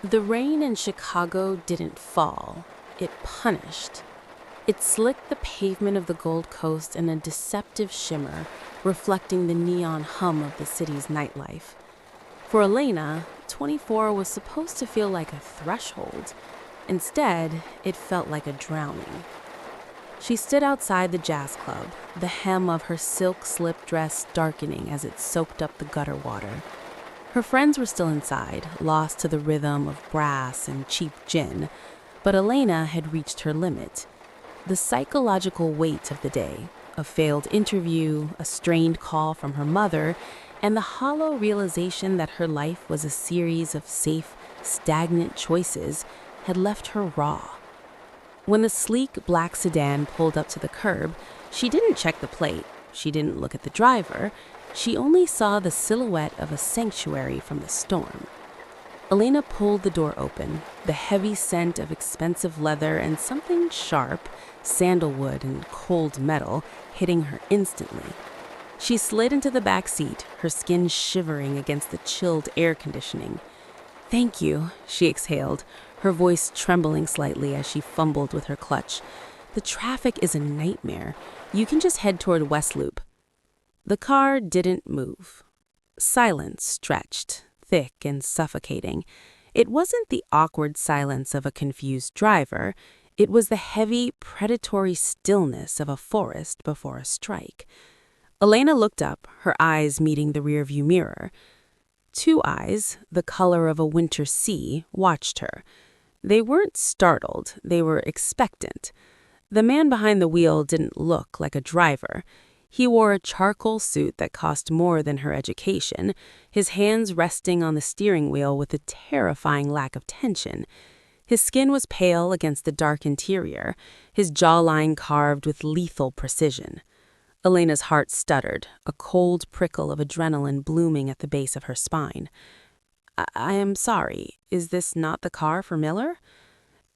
The rain in Chicago didn't fall, it punished. It slicked the pavement of the Gold Coast in a deceptive shimmer, reflecting the neon hum of the city's nightlife. For Elena, 24 was supposed to feel like a threshold. Instead, it felt like a drowning. She stood outside the jazz club, the hem of her silk slip dress darkening as it soaked up the gutter water. Her friends were still inside, lost to the rhythm of brass and cheap gin, but Elena had reached her limit. The psychological weight of the day, a failed interview, a strained call from her mother, and the hollow realization that her life was a series of safe, stagnant choices had left her raw. When the sleek black sedan pulled up to the curb, she didn't check the plate, she didn't look at the driver, she only saw the silhouette of a sanctuary from the storm. Elena pulled the door open, the heavy scent of expensive leather and something sharp, sandalwood and cold metal, hitting her instantly. She slid into the back seat, her skin shivering against the chilled air conditioning. "Thank you," she exhaled, her voice trembling slightly as she fumbled with her clutch. "The traffic is a nightmare. You can just head toward West Loop." The car didn't move. Silence stretched, thick and suffocating. It wasn't the awkward silence of a confused driver. It was the heavy, predatory stillness of a forest before a strike. Elena looked up, her eyes meeting the rearview mirror. Two eyes, the color of a winter sea, watched her. They weren't startled, they were expectant. The man behind the wheel didn't look like a driver. He wore a charcoal suit that cost more than her education, his hands resting on the steering wheel with a terrifying lack of tension. His skin was pale against the dark interior, his jawline carved with lethal precision. Elena's heart stuttered, a cold prickle of adrenaline blooming at the base of her spine. I am sorry, is this not the car for Miller?"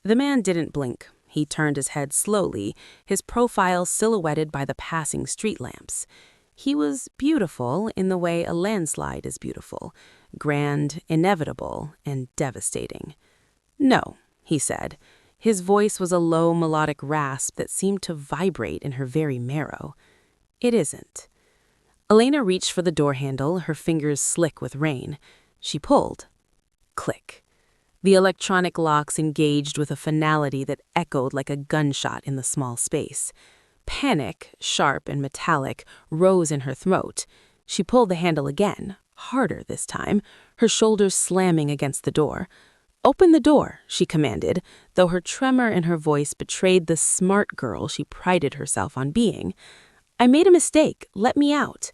The man didn't blink. He turned his head slowly, his profile silhouetted by the passing street lamps. He was beautiful in the way a landslide is beautiful, grand, inevitable, and devastating. "No," he said. His voice was a low melodic rasp that seemed to vibrate in her very marrow. "It isn't." Elena reached for the door handle, her fingers slick with rain. She pulled. Click. The electronic locks engaged with a finality that echoed like a gunshot in the small space. Panic, sharp and metallic, rose in her throat. She pulled the handle again, harder this time, her shoulders slamming against the door. "Open the door," she commanded, though her tremor in her voice betrayed the smart girl she prided herself on being. "I made a mistake. Let me out."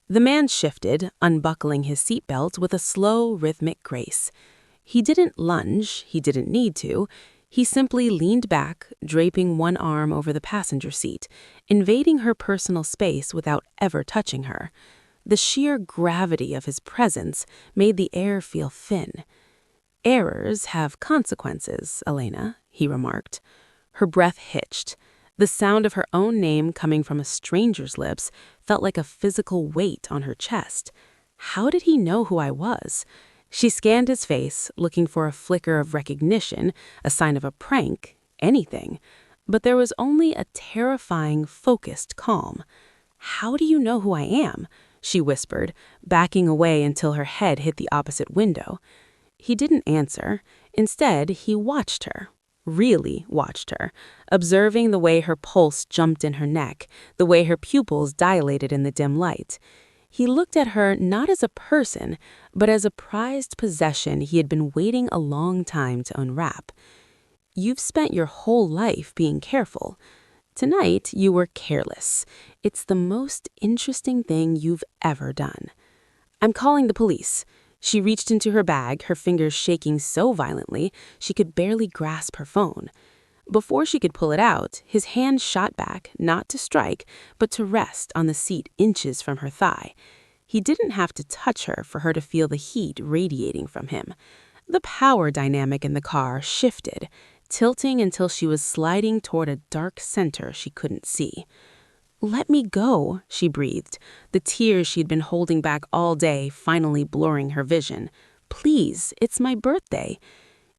The man shifted, unbuckling his seatbelt with a slow, rhythmic grace. He didn't lunge, he didn't need to. He simply leaned back, draping one arm over the passenger seat, invading her personal space without ever touching her. The sheer gravity of his presence made the air feel thin. "Errors have consequences, Elena," he remarked. Her breath hitched. The sound of her own name coming from a stranger's lips felt like a physical weight on her chest. How did he know who I was? She scanned his face, looking for a flicker of recognition, a sign of a prank, anything. But there was only a terrifying, focused calm. "How do you know who I am?" she whispered, backing away until her head hit the opposite window. He didn't answer. Instead, he watched her. Really watched her, observing the way her pulse jumped in her neck, the way her pupils dilated in the dim light. He looked at her not as a person, but as a prized possession he had been waiting a long time to unwrap. "You've spent your whole life being careful. Tonight, you were careless. It's the most interesting thing you've ever done. I'm calling the police." She reached into her bag, her fingers shaking so violently she could barely grasp her phone. Before she could pull it out, his hand shot back, not to strike, but to rest on the seat inches from her thigh. He didn't have to touch her for her to feel the heat radiating from him. The power dynamic in the car shifted, tilting until she was sliding toward a dark center she couldn't see. "Let me go," she breathed, the tears she'd been holding back all day finally blurring her vision. Please, it's my birthday."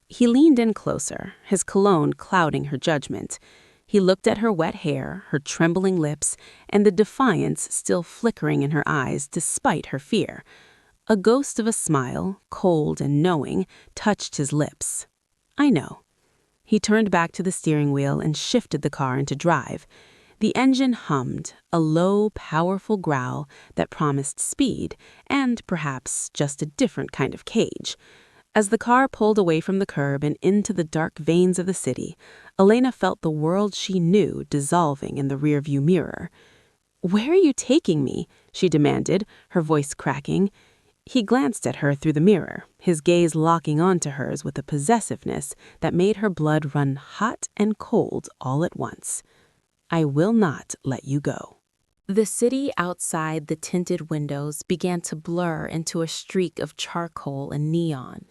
He leaned in closer, his cologne clouding her judgment. He looked at her wet hair, her trembling lips, and the defiance still flickering in her eyes despite her fear. A ghost of a smile, cold and knowing, touched his lips. "I know." He turned back to the steering wheel and shifted the car into drive. The engine hummed, a low, powerful growl that promised speed and, perhaps, just a different kind of cage. As the car pulled away from the curb and into the dark veins of the city, Elena felt the world she knew dissolving in the rearview mirror. "Where are you taking me?" she demanded, her voice cracking. He glanced at her through the mirror, his gaze locking onto hers with a possessiveness that made her blood run hot and cold all at once. "I will not let you go." The city outside the tinted windows began to blur into a streak of charcoal and neon.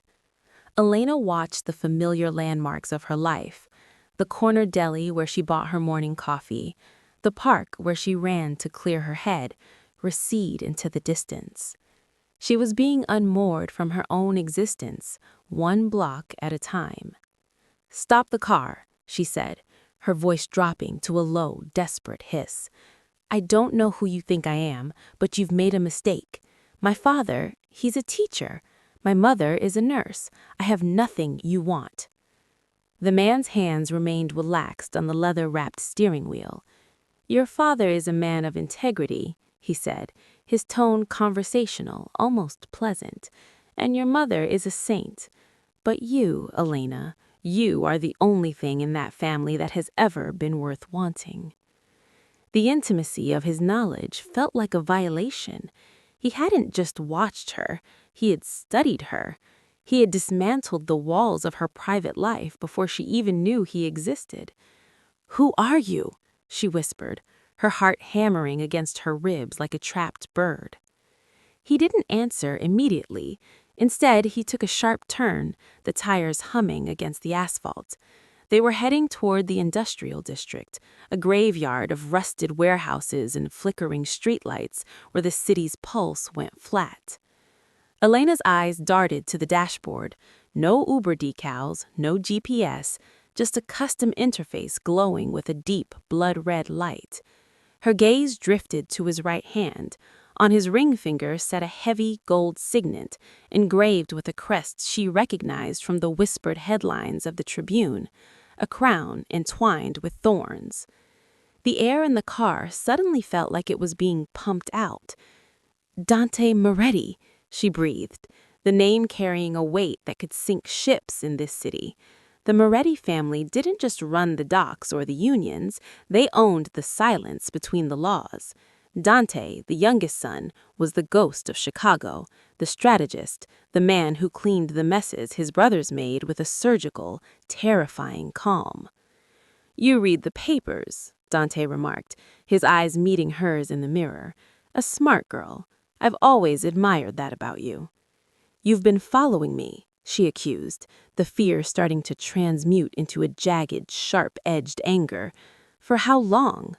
Elena watched the familiar landmarks of her life, the corner deli where she bought her morning coffee, the park where she ran to clear her head, recede into the distance. She was being unmoored from her own existence, one block at a time. "Stop the car," she said, her voice dropping to a low, desperate hiss. "I don't know who you think I am, but you've made a mistake. My father, he's a teacher. My mother is a nurse. I have nothing you want." The man's hands remained relaxed on the leather-wrapped steering wheel. "Your father is a man of integrity," he said, his tone conversational, almost pleasant. "And your mother is a saint. But you, Elena, you are the only thing in that family that has ever been worth wanting." The intimacy of his knowledge felt like a violation. He hadn't just watched her, he had studied her. He had dismantled the walls of her private life before she even knew he existed. "Who are you?" she whispered, her heart hammering against her ribs like a trapped bird. He didn't answer immediately. Instead, he took a sharp turn, the tires humming against the asphalt. They were heading toward the industrial district, a graveyard of rusted warehouses and flickering streetlights where the city's pulse went flat. Elena's eyes darted to the dashboard. No Uber decals, no GPS, just a custom interface glowing with a deep, blood-red light. Her gaze drifted to his right hand. On his ring finger sat a heavy gold signet, engraved with a crest she recognized from the whispered headlines of the Tribune, a crown entwined with thorns. The air in the car suddenly felt like it was being pumped out. "Dante Moretti," she breathed, the name carrying a weight that could sink ships in this city. The Moretti family didn't just run the docks or the unions, they owned the silence between the laws. Dante, the youngest son, was the ghost of Chicago, the strategist, the man who cleaned the messes his brothers made with a surgical, terrifying calm. "You read the papers," Dante remarked, his eyes meeting hers in the mirror. "A smart girl. I've always admired that about you." "You've been following me," she accused, the fear starting to transmute into a jagged, sharp-edged anger. "For how long?"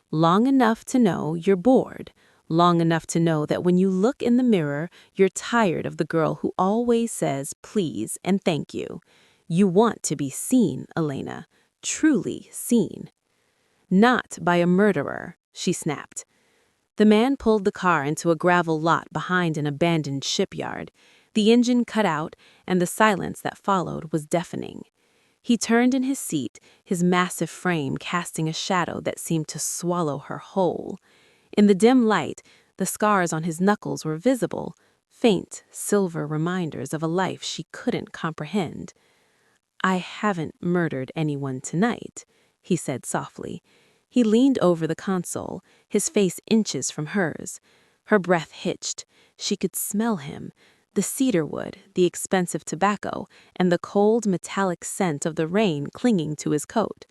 "Long enough to know you're bored. Long enough to know that when you look in the mirror, you're tired of the girl who always says please and thank you. You want to be seen, Elena, truly seen." "Not by a murderer," she snapped. The man pulled the car into a gravel lot behind an abandoned shipyard. The engine cut out, and the silence that followed was deafening. He turned in his seat, his massive frame casting a shadow that seemed to swallow her whole. In the dim light, the scars on his knuckles were visible, faint, silver reminders of a life she couldn't comprehend. "I haven't murdered anyone tonight," he said softly. He leaned over the console, his face inches from hers. Her breath hitched. She could smell him, the cedar wood, the expensive tobacco, and the cold metallic scent of the rain clinging to his coat.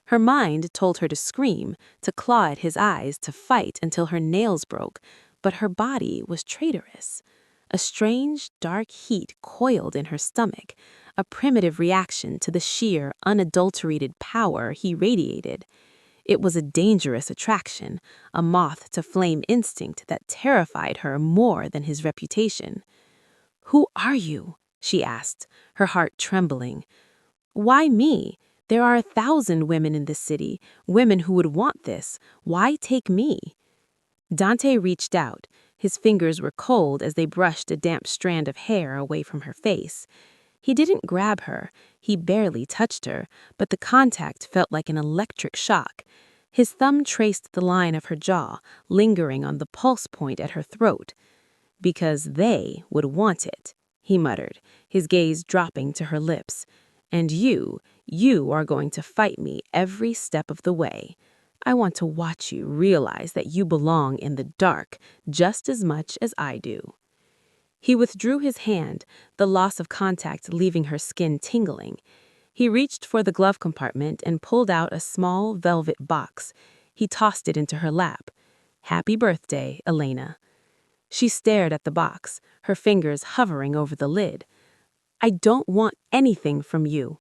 Her mind told her to scream, to claw at his eyes, to fight until her nails broke, but her body was traitorous. A strange, dark heat coiled in her stomach, a primitive reaction to the sheer, unadulterated power he radiated. It was a dangerous attraction, a moth to flame instinct that terrified her more than his reputation. "Who are you?" she asked, her heart trembling. "Why me? There are 1,000 women in this city, women who would want this. Why take me?" Dante reached out. His fingers were cold as they brushed a damp strand of hair away from her face. He didn't grab her. He barely touched her, but the contact felt like an electric shock. His thumb traced the line of her jaw, lingering on the pulse point at her throat. "Because they would want it," he muttered, his gaze dropping to her lips. "And you are going to fight me every step of the way. I want to watch you realize that you belong in the dark just as much as I do." He withdrew his hand, the loss of contact leaving her skin tingling. He reached for the glove compartment and pulled out a small velvet box. He tossed it into her lap. "Happy birthday, Elena." She stared at the box, her fingers hovering over the lid. "I don't want anything from you."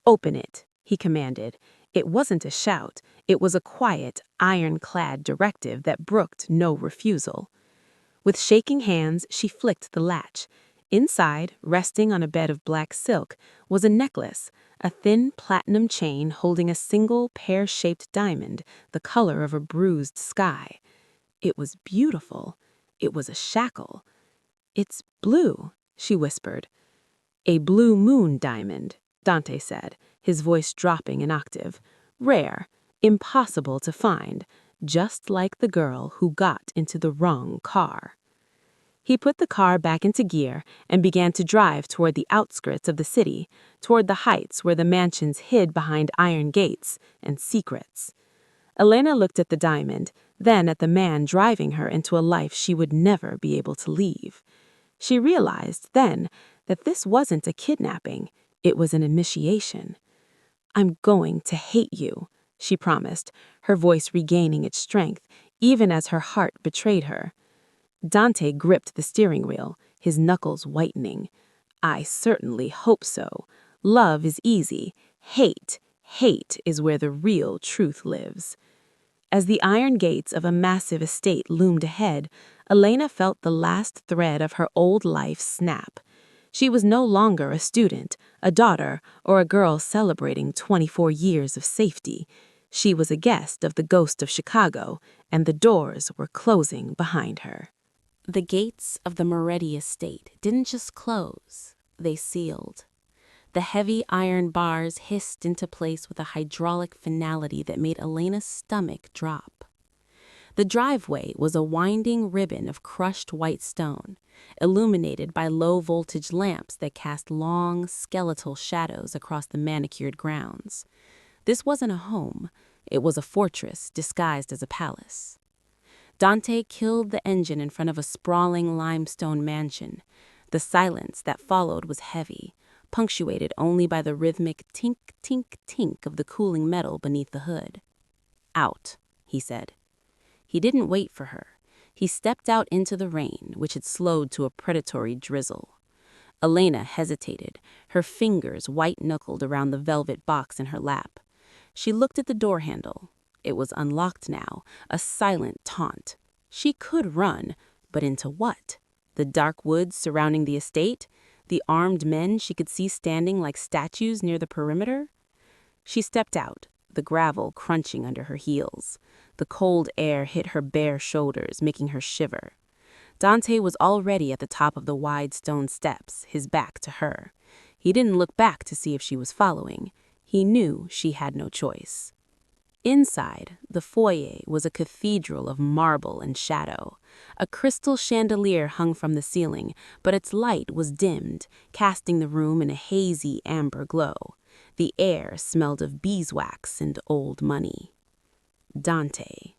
"Open it," he commanded. It wasn't a shout. It was a quiet, ironclad directive that brooked no refusal. With shaking hands, she flicked the latch. Inside, resting on a bed of black silk, was a necklace, a thin platinum chain holding a single pear-shaped diamond, the color of a bruised sky. It was beautiful. It was a shackle. "It's blue," she whispered. "A blue moon diamond," Dante said, his voice dropping an octave. "Rare, impossible to find, just like the girl who got into the wrong car." He put the car back into gear and began to drive toward the outskirts of the city, toward the heights where the mansions hid behind iron gates and secrets. Elena looked at the diamond, then at the man driving her into a life she would never be able to leave. She realized then that this wasn't a kidnapping, it was an initiation. "I'm going to hate you," she promised, her voice regaining its strength, even as her heart betrayed her. Dante gripped the steering wheel, his knuckles whitening. "I certainly hope so. Love is easy. Hate is where the real truth lives." As the iron gates of a massive estate loomed ahead, Elena felt the last thread of her old life snap. She was no longer a student, a daughter, or a girl celebrating 24 years of safety. She was a guest of the ghost of Chicago, and the doors were closing behind her. The gates of the Moretti estate didn't just close, they sealed. The heavy iron bars hissed into place with a hydraulic finality that made Elena's stomach drop. The driveway was a winding ribbon of crushed white stone, illuminated by low-voltage lamps that cast long, skeletal shadows across the manicured grounds. This wasn't a home. It was a fortress disguised as a palace. Dante killed the engine in front of a sprawling limestone mansion. The silence that followed was heavy, punctuated only by the rhythmic tink, tink, tink of the cooling metal beneath the hood. "Out," he said. He didn't wait for her. He stepped out into the rain, which had slowed to a predatory drizzle. Elena hesitated, her fingers white-knuckled around the velvet box in her lap. She looked at the door handle. It was unlocked now, a silent taunt. She could run, but into what? The dark woods surrounding the estate? The armed men she could see standing like statues near the perimeter? She stepped out, the gravel crunching under her heels. The cold air hit her bare shoulders, making her shiver. Dante was already at the top of the wide stone steps, his back to her. He didn't look back to see if she was following. He knew she had no choice. Inside, the foyer was a cathedral of marble and shadow. A crystal chandelier hung from the ceiling, but its light was dimmed, casting the room in a hazy amber glow. The air smelled of beeswax and old money. Dante.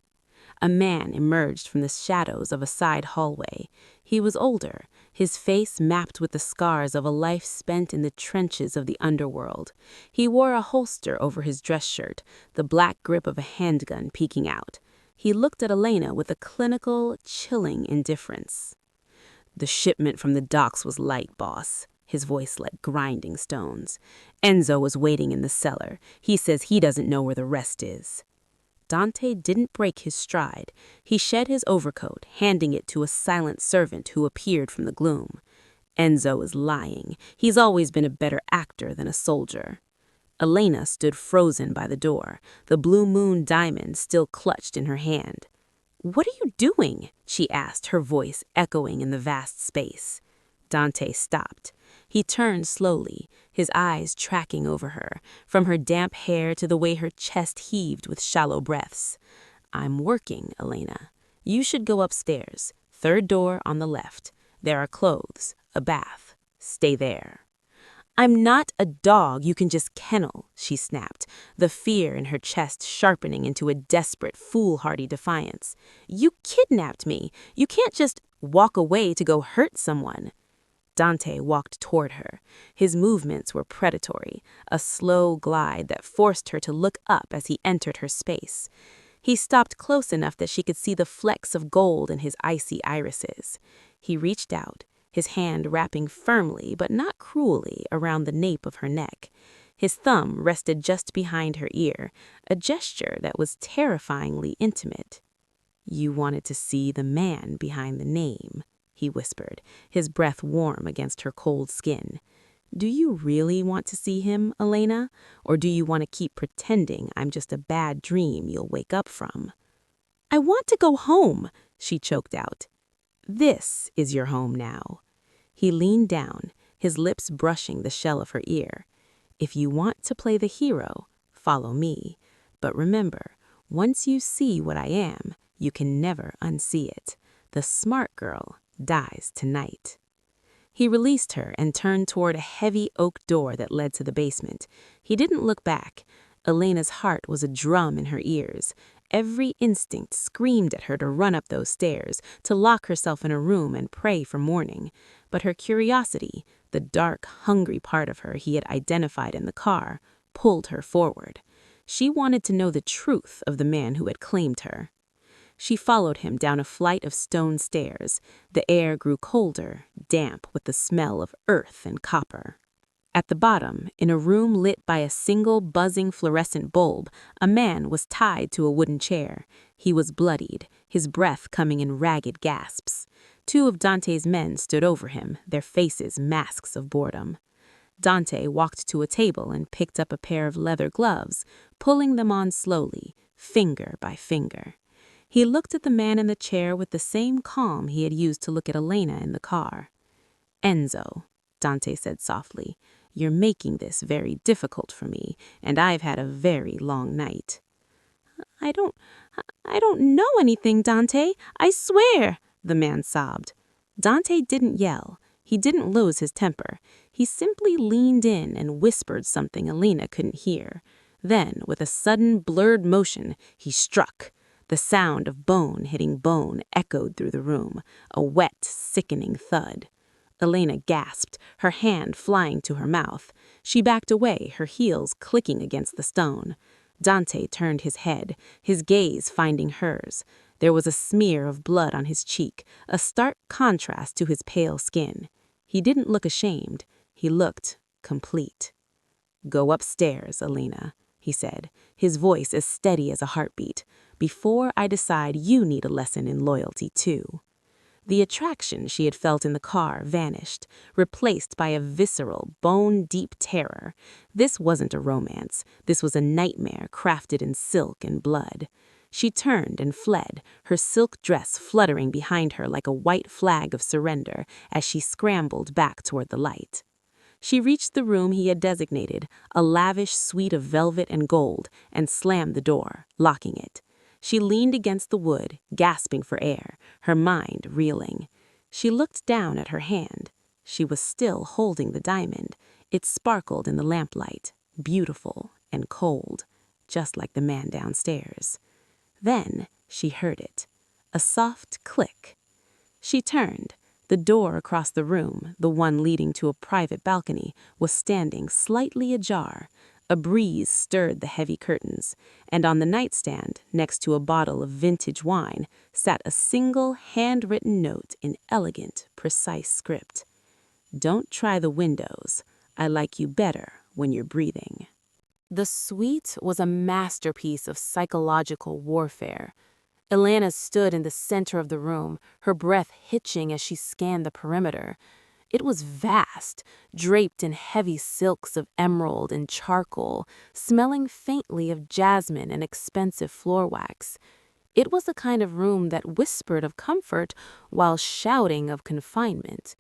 A man emerged from the shadows of a side hallway. He was older, his face mapped with the scars of a life spent in the trenches of the underworld. He wore a holster over his dress shirt, the black grip of a handgun peeking out. He looked at Elena with a clinical, chilling indifference. "The shipment from the docks was light, boss." His voice like grinding stones. "Enzo was waiting in the cellar. He says he doesn't know where the rest is." Dante didn't break his stride. He shed his overcoat, handing it to a silent servant who appeared from the gloom. Enzo is lying. He's always been a better actor than a soldier. Elena stood frozen by the door, the blue moon diamond still clutched in her hand. "What are you doing?" she asked, her voice echoing in the vast space. Dante stopped. He turned slowly, his eyes tracking over her, from her damp hair to the way her chest heaved with shallow breaths. "I'm working, Elena. You should go upstairs, third door on the left. There are clothes, a bath. Stay there." "I'm not a dog you can just kennel," she snapped, the fear in her chest sharpening into a desperate, foolhardy defiance. "You kidnapped me. You can't just walk away to go hurt someone." Dante walked toward her. His movements were predatory, a slow glide that forced her to look up as he entered her space. He stopped close enough that she could see the flecks of gold in his icy irises. He reached out, his hand wrapping firmly but not cruelly around the nape of her neck. His thumb rested just behind her ear, a gesture that was terrifyingly intimate. "You wanted to see the man behind the name," he whispered, his breath warm against her cold skin. "Do you really want to see him, Elena? Or do you want to keep pretending I'm just a bad dream you'll wake up from?" "I want to go home," she choked out. "This is your home now." He leaned down, his lips brushing the shell of her ear. "If you want to play the hero, follow me. But remember, once you see what I am, you can never unsee it. The smart girl dies tonight." He released her and turned toward a heavy oak door that led to the basement. He didn't look back. Elena's heart was a drum in her ears. Every instinct screamed at her to run up those stairs, to lock herself in a room and pray for morning. But her curiosity, the dark, hungry part of her he had identified in the car, pulled her forward. She wanted to know the truth of the man who had claimed her. She followed him down a flight of stone stairs. The air grew colder, damp with the smell of earth and copper. At the bottom, in a room lit by a single buzzing fluorescent bulb, a man was tied to a wooden chair. He was bloodied, his breath coming in ragged gasps. Two of Dante's men stood over him, their faces masks of boredom. Dante walked to a table and picked up a pair of leather gloves, pulling them on slowly, finger by finger. He looked at the man in the chair with the same calm he had used to look at Elena in the car. "Enzo," Dante said softly, "you're making this very difficult for me, and I've had a very long night." I don't know anything, Dante. I swear," the man sobbed. Dante didn't yell. He didn't lose his temper. He simply leaned in and whispered something Elena couldn't hear. Then, with a sudden blurred motion, he struck. The sound of bone hitting bone echoed through the room, a wet, sickening thud. Elena gasped, her hand flying to her mouth. She backed away, her heels clicking against the stone. Dante turned his head, his gaze finding hers. There was a smear of blood on his cheek, a stark contrast to his pale skin. He didn't look ashamed. He looked complete. "Go upstairs, Elena," he said, his voice as steady as a heartbeat. "Before I decide you need a lesson in loyalty, too." The attraction she had felt in the car vanished, replaced by a visceral, bone-deep terror. This wasn't a romance. This was a nightmare crafted in silk and blood. She turned and fled, her silk dress fluttering behind her like a white flag of surrender as she scrambled back toward the light. She reached the room he had designated, a lavish suite of velvet and gold, and slammed the door, locking it. She leaned against the wood, gasping for air, her mind reeling. She looked down at her hand. She was still holding the diamond. It sparkled in the lamplight, beautiful and cold, just like the man downstairs. Then she heard it, a soft click. She turned. The door across the room, the one leading to a private balcony, was standing slightly ajar. A breeze stirred the heavy curtains, and on the nightstand, next to a bottle of vintage wine, sat a single handwritten note in elegant, precise script. "Don't try the windows. I like you better when you're breathing." The suite was a masterpiece of psychological warfare. Elena stood in the center of the room, her breath hitching as she scanned the perimeter. It was vast, draped in heavy silks of emerald and charcoal, smelling faintly of jasmine and expensive floor wax. It was the kind of room that whispered of comfort while shouting of confinement.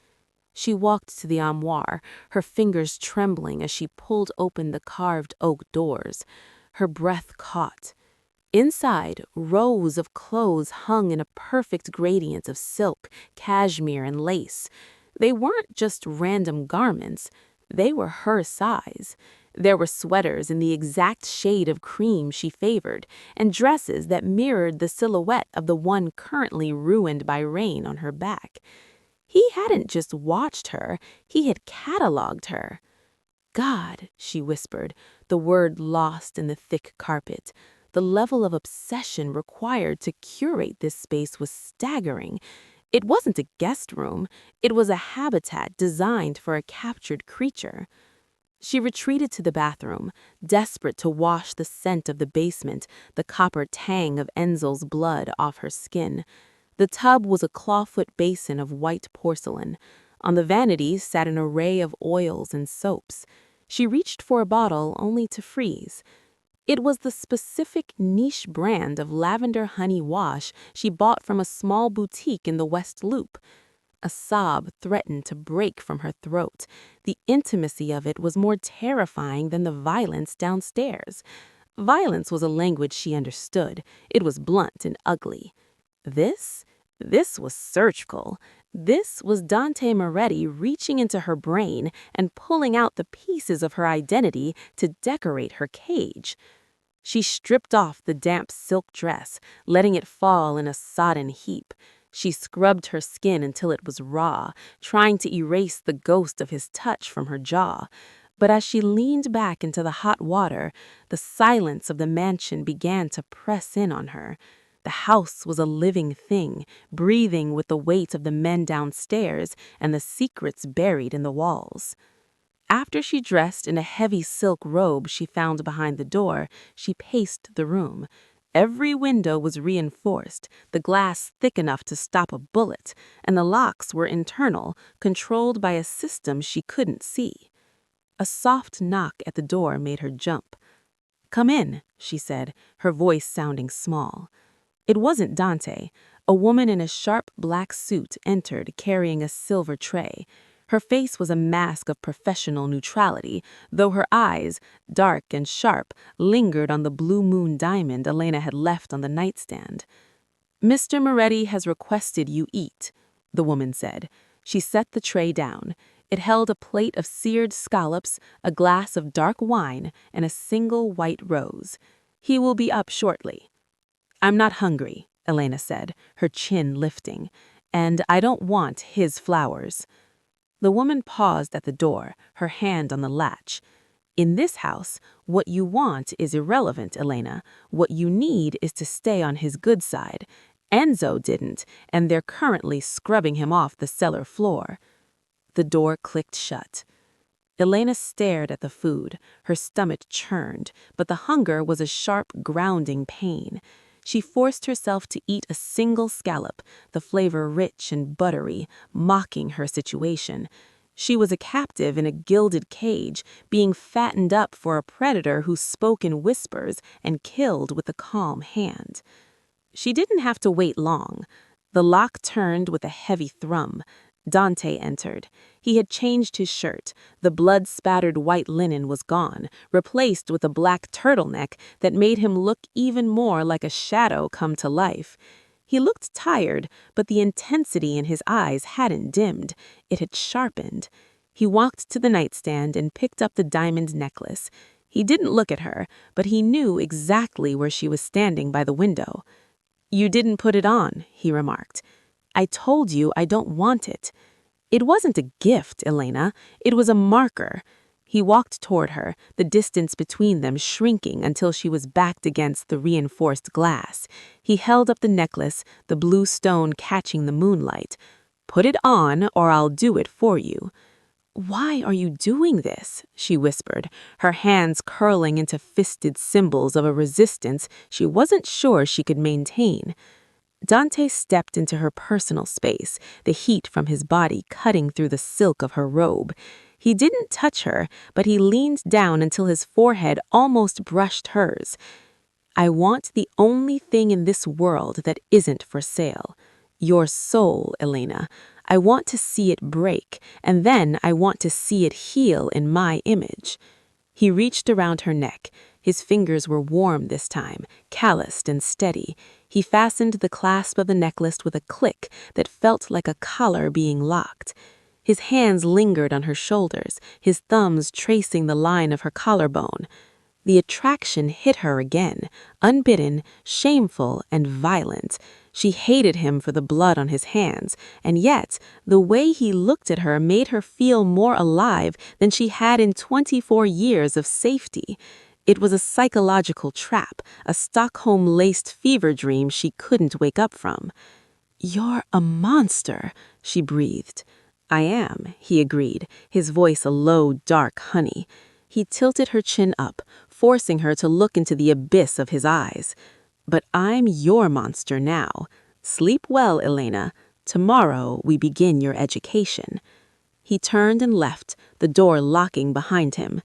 She walked to the armoire, her fingers trembling as she pulled open the carved oak doors. Her breath caught. Inside, rows of clothes hung in a perfect gradient of silk, cashmere, and lace. They weren't just random garments. They were her size. There were sweaters in the exact shade of cream she favored, and dresses that mirrored the silhouette of the one currently ruined by rain on her back. He hadn't just watched her, he had catalogued her. God, she whispered, the word lost in the thick carpet. The level of obsession required to curate this space was staggering. It wasn't a guest room, it was a habitat designed for a captured creature. She retreated to the bathroom, desperate to wash the scent of the basement, the copper tang of Enzel's blood off her skin. The tub was a clawfoot basin of white porcelain. On the vanity sat an array of oils and soaps. She reached for a bottle only to freeze. It was the specific niche brand of lavender honey wash she bought from a small boutique in the West Loop. A sob threatened to break from her throat. The intimacy of it was more terrifying than the violence downstairs. Violence was a language she understood. It was blunt and ugly. This was surgical. This was Dante Moretti reaching into her brain and pulling out the pieces of her identity to decorate her cage. She stripped off the damp silk dress, letting it fall in a sodden heap. She scrubbed her skin until it was raw, trying to erase the ghost of his touch from her jaw. But as she leaned back into the hot water, the silence of the mansion began to press in on her. The house was a living thing, breathing with the weight of the men downstairs and the secrets buried in the walls. After she dressed in a heavy silk robe she found behind the door, she paced the room. Every window was reinforced, the glass thick enough to stop a bullet, and the locks were internal, controlled by a system she couldn't see. A soft knock at the door made her jump. "Come in," she said, her voice sounding small. It wasn't Dante. A woman in a sharp black suit entered, carrying a silver tray. Her face was a mask of professional neutrality, though her eyes, dark and sharp, lingered on the blue moon diamond Elena had left on the nightstand. "Mr. Moretti has requested you eat," the woman said. She set the tray down. It held a plate of seared scallops, a glass of dark wine, and a single white rose. "He will be up shortly." "I'm not hungry," Elena said, her chin lifting, "and I don't want his flowers." The woman paused at the door, her hand on the latch. "In this house, what you want is irrelevant, Elena. What you need is to stay on his good side. Enzo didn't, and they're currently scrubbing him off the cellar floor." The door clicked shut. Elena stared at the food. Her stomach churned, but the hunger was a sharp, grounding pain. She forced herself to eat a single scallop, the flavor rich and buttery, mocking her situation. She was a captive in a gilded cage, being fattened up for a predator who spoke in whispers and killed with a calm hand. She didn't have to wait long. The lock turned with a heavy thrum. Dante entered. He had changed his shirt. The blood-spattered white linen was gone, replaced with a black turtleneck that made him look even more like a shadow come to life. He looked tired, but the intensity in his eyes hadn't dimmed. It had sharpened. He walked to the nightstand and picked up the diamond necklace. He didn't look at her, but he knew exactly where she was standing by the window. "You didn't put it on," he remarked. "I told you I don't want it." It wasn't a gift, Elena. It was a marker. He walked toward her, the distance between them shrinking until she was backed against the reinforced glass. He held up the necklace, the blue stone catching the moonlight. "Put it on, or I'll do it for you." "Why are you doing this?" she whispered, her hands curling into fisted symbols of a resistance she wasn't sure she could maintain. Dante stepped into her personal space, the heat from his body cutting through the silk of her robe. He didn't touch her, but he leaned down until his forehead almost brushed hers. I want the only thing in this world that isn't for sale. Your soul, Elena. I want to see it break, and then I want to see it heal in my image. He reached around her neck. His fingers were warm this time, calloused and steady. He fastened the clasp of the necklace with a click that felt like a collar being locked. His hands lingered on her shoulders, his thumbs tracing the line of her collarbone. The attraction hit her again, unbidden, shameful, and violent. She hated him for the blood on his hands, and yet the way he looked at her made her feel more alive than she had in 24 years of safety. It was a psychological trap, a Stockholm-laced fever dream she couldn't wake up from. "You're a monster," she breathed. "I am," he agreed, his voice a low, dark honey. He tilted her chin up, forcing her to look into the abyss of his eyes. "But I'm your monster now. Sleep well, Elena. Tomorrow we begin your education." He turned and left, the door locking behind him.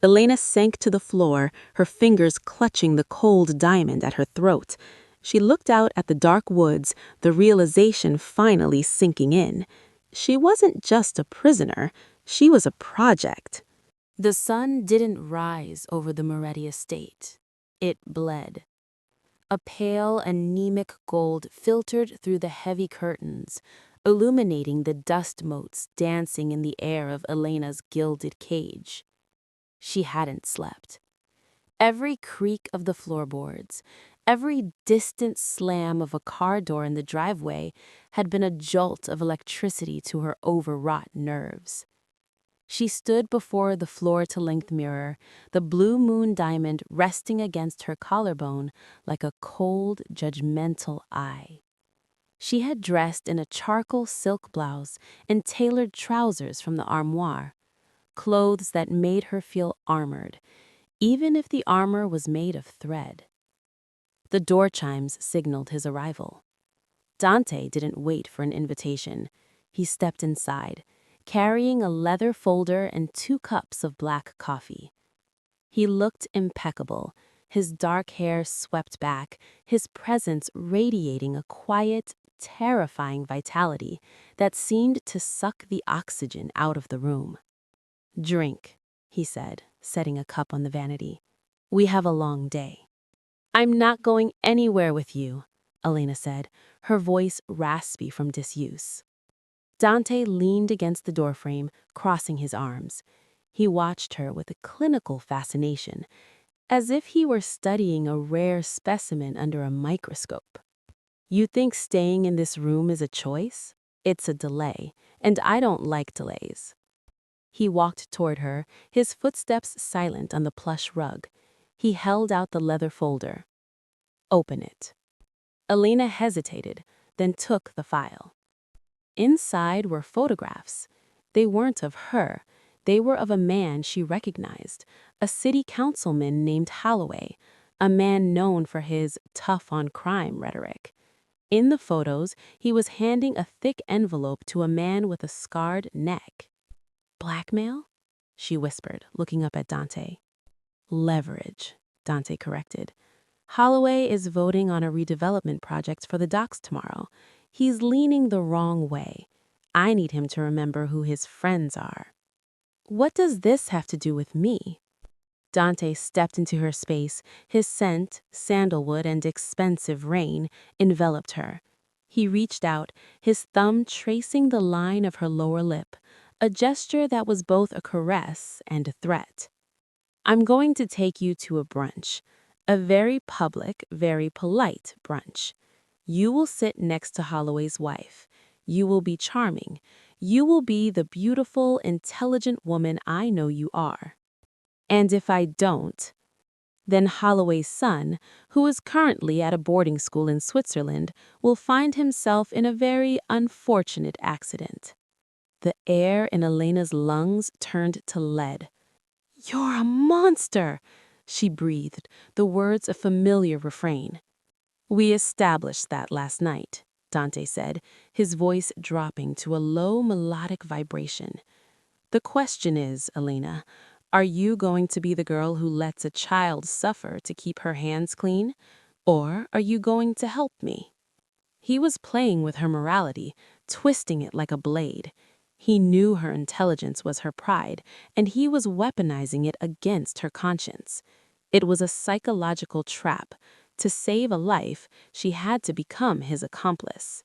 Elena sank to the floor, her fingers clutching the cold diamond at her throat. She looked out at the dark woods, the realization finally sinking in. She wasn't just a prisoner, she was a project. The sun didn't rise over the Moretti estate. It bled. A pale, anemic gold filtered through the heavy curtains, illuminating the dust motes dancing in the air of Elena's gilded cage. She hadn't slept. Every creak of the floorboards, every distant slam of a car door in the driveway had been a jolt of electricity to her overwrought nerves. She stood before the floor-to-length mirror, the blue moon diamond resting against her collarbone like a cold, judgmental eye. She had dressed in a charcoal silk blouse and tailored trousers from the armoire, clothes that made her feel armored, even if the armor was made of thread. The door chimes signaled his arrival. Dante didn't wait for an invitation. He stepped inside, carrying a leather folder and 2 cups of black coffee. He looked impeccable, his dark hair swept back, his presence radiating a quiet, terrifying vitality that seemed to suck the oxygen out of the room. "Drink," he said, setting a cup on the vanity. "We have a long day." "I'm not going anywhere with you," Elena said, her voice raspy from disuse. Dante leaned against the doorframe, crossing his arms. He watched her with a clinical fascination, as if he were studying a rare specimen under a microscope. "You think staying in this room is a choice? It's a delay, and I don't like delays." He walked toward her, his footsteps silent on the plush rug. He held out the leather folder. "Open it." Elena hesitated, then took the file. Inside were photographs. They weren't of her. They were of a man she recognized, a city councilman named Holloway, a man known for his tough-on-crime rhetoric. In the photos, he was handing a thick envelope to a man with a scarred neck. "Blackmail?" she whispered, looking up at Dante. "Leverage," Dante corrected. "Holloway is voting on a redevelopment project for the docks tomorrow. He's leaning the wrong way. I need him to remember who his friends are." "What does this have to do with me?" Dante stepped into her space. His scent, sandalwood and expensive rain, enveloped her. He reached out, his thumb tracing the line of her lower lip, a gesture that was both a caress and a threat. "I'm going to take you to a brunch. A very public, very polite brunch. You will sit next to Holloway's wife. You will be charming. You will be the beautiful, intelligent woman I know you are. And if I don't, then Holloway's son, who is currently at a boarding school in Switzerland, will find himself in a very unfortunate accident." The air in Elena's lungs turned to lead. "You're a monster," she breathed, the words a familiar refrain. We established that last night, Dante said, his voice dropping to a low melodic vibration. The question is, Elena, are you going to be the girl who lets a child suffer to keep her hands clean, or are you going to help me? He was playing with her morality, twisting it like a blade. He knew her intelligence was her pride, and he was weaponizing it against her conscience. It was a psychological trap. To save a life, she had to become his accomplice.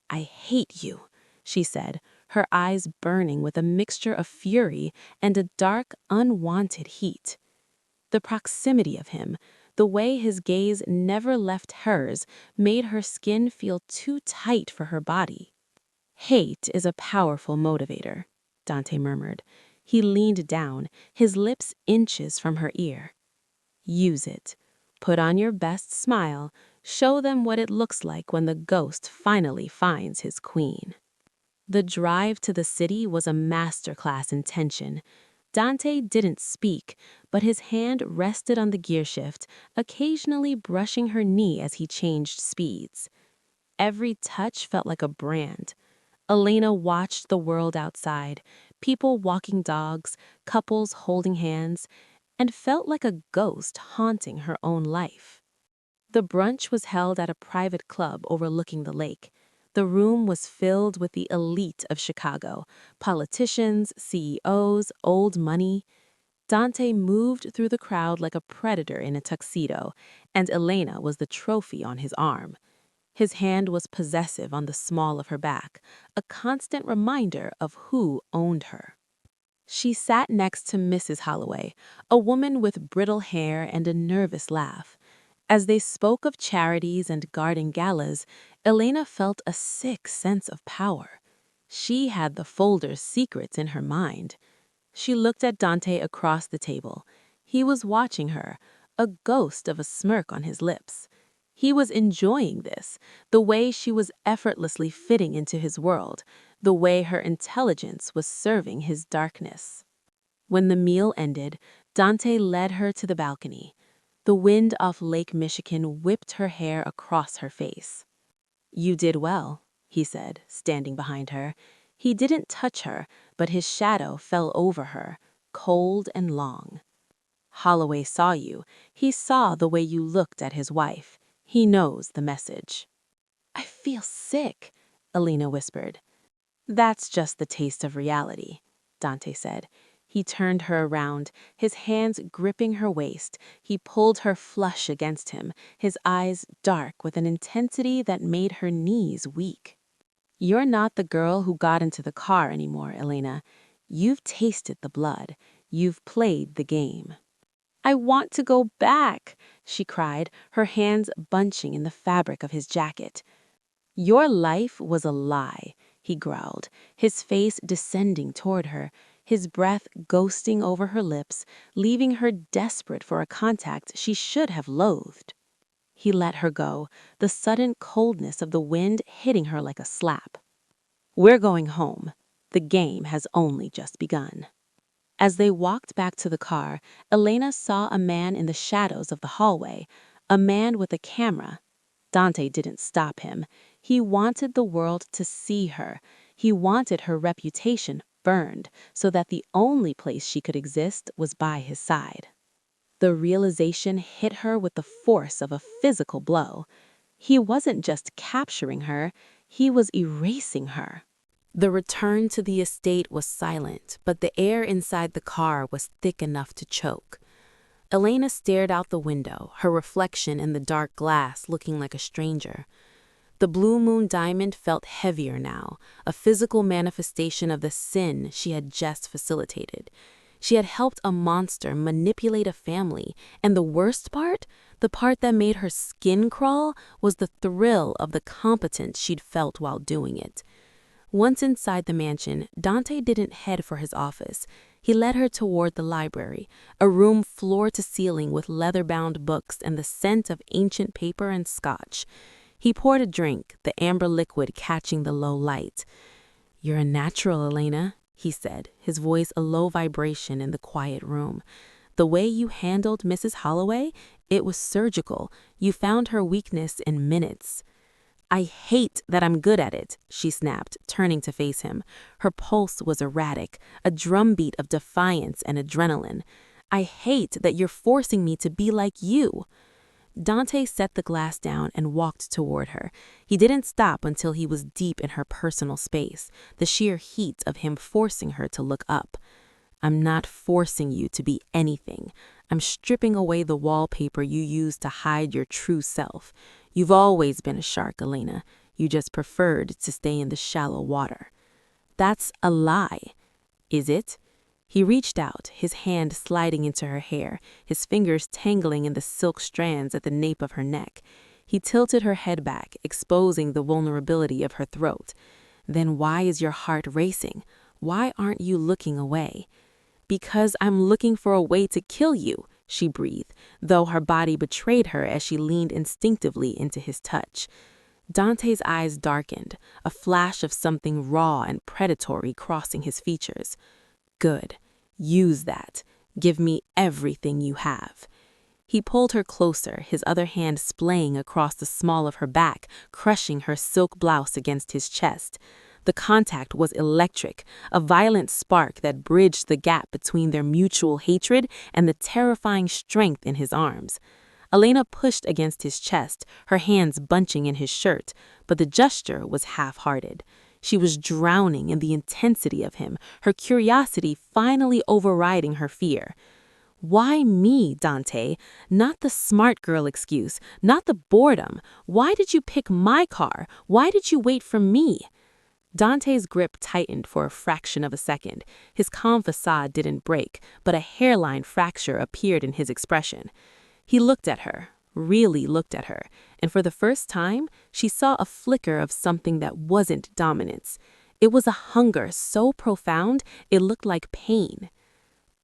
I hate you, she said, her eyes burning with a mixture of fury and a dark, unwanted heat. The proximity of him, the way his gaze never left hers, made her skin feel too tight for her body. Hate is a powerful motivator, Dante murmured. He leaned down, his lips inches from her ear. Use it. Put on your best smile. Show them what it looks like when the ghost finally finds his queen. The drive to the city was a masterclass in tension. Dante didn't speak, but his hand rested on the gearshift, occasionally brushing her knee as he changed speeds. Every touch felt like a brand. Elena watched the world outside, people walking dogs, couples holding hands, and felt like a ghost haunting her own life. The brunch was held at a private club overlooking the lake. The room was filled with the elite of Chicago, politicians, CEOs, old money. Dante moved through the crowd like a predator in a tuxedo, and Elena was the trophy on his arm. His hand was possessive on the small of her back, a constant reminder of who owned her. She sat next to Mrs. Holloway, a woman with brittle hair and a nervous laugh. As they spoke of charities and garden galas, Elena felt a sick sense of power. She had the folder's secrets in her mind. She looked at Dante across the table. He was watching her, a ghost of a smirk on his lips. He was enjoying this, the way she was effortlessly fitting into his world, the way her intelligence was serving his darkness. When the meal ended, Dante led her to the balcony. The wind off Lake Michigan whipped her hair across her face. You did well, he said, standing behind her. He didn't touch her, but his shadow fell over her, cold and long. Holloway saw you. He saw the way you looked at his wife. He knows the message. I feel sick, Elena whispered. That's just the taste of reality, Dante said. He turned her around, his hands gripping her waist. He pulled her flush against him, his eyes dark with an intensity that made her knees weak. You're not the girl who got into the car anymore, Elena. You've tasted the blood. You've played the game. I want to go back, she cried, her hands bunching in the fabric of his jacket. Your life was a lie, he growled, his face descending toward her, his breath ghosting over her lips, leaving her desperate for a contact she should have loathed. He let her go, the sudden coldness of the wind hitting her like a slap. We're going home. The game has only just begun. As they walked back to the car, Elena saw a man in the shadows of the hallway, a man with a camera. Dante didn't stop him. He wanted the world to see her. He wanted her reputation burned so that the only place she could exist was by his side. The realization hit her with the force of a physical blow. He wasn't just capturing her, he was erasing her. The return to the estate was silent, but the air inside the car was thick enough to choke. Elena stared out the window, her reflection in the dark glass looking like a stranger. The blue moon diamond felt heavier now, a physical manifestation of the sin she had just facilitated. She had helped a monster manipulate a family, and the worst part, the part that made her skin crawl, was the thrill of the competence she'd felt while doing it. Once inside the mansion, Dante didn't head for his office. He led her toward the library, a room floor to ceiling with leather-bound books and the scent of ancient paper and scotch. He poured a drink, the amber liquid catching the low light. You're a natural, Elena, he said, his voice a low vibration in the quiet room. The way you handled Mrs. Holloway, it was surgical. You found her weakness in minutes." "I hate that I'm good at it," she snapped, turning to face him. Her pulse was erratic, a drumbeat of defiance and adrenaline. "I hate that you're forcing me to be like you." Dante set the glass down and walked toward her. He didn't stop until he was deep in her personal space, the sheer heat of him forcing her to look up. "I'm not forcing you to be anything. I'm stripping away the wallpaper you used to hide your true self. You've always been a shark, Elena. You just preferred to stay in the shallow water." "That's a lie." "Is it?" He reached out, his hand sliding into her hair, his fingers tangling in the silk strands at the nape of her neck. He tilted her head back, exposing the vulnerability of her throat. "Then why is your heart racing? Why aren't you looking away?" "Because I'm looking for a way to kill you," she breathed, though her body betrayed her as she leaned instinctively into his touch. Dante's eyes darkened, a flash of something raw and predatory crossing his features. "Good. Use that. Give me everything you have." He pulled her closer, his other hand splaying across the small of her back, crushing her silk blouse against his chest. The contact was electric, a violent spark that bridged the gap between their mutual hatred and the terrifying strength in his arms. Elena pushed against his chest, her hands bunching in his shirt, but the gesture was half-hearted. She was drowning in the intensity of him, her curiosity finally overriding her fear. "Why me, Dante? Not the smart girl excuse, not the boredom. Why did you pick my car? Why did you wait for me?" Dante's grip tightened for a fraction of a second. His calm facade didn't break, but a hairline fracture appeared in his expression. He looked at her, really looked at her, and for the first time, she saw a flicker of something that wasn't dominance. It was a hunger so profound, it looked like pain.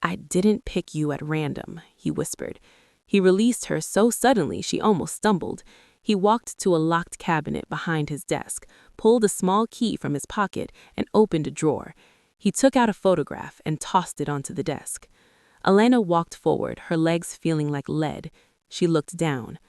"I didn't pick you at random," he whispered. He released her so suddenly she almost stumbled. He walked to a locked cabinet behind his desk, pulled a small key from his pocket, and opened a drawer. He took out a photograph and tossed it onto the desk. Elena walked forward, her legs feeling like lead. She looked down.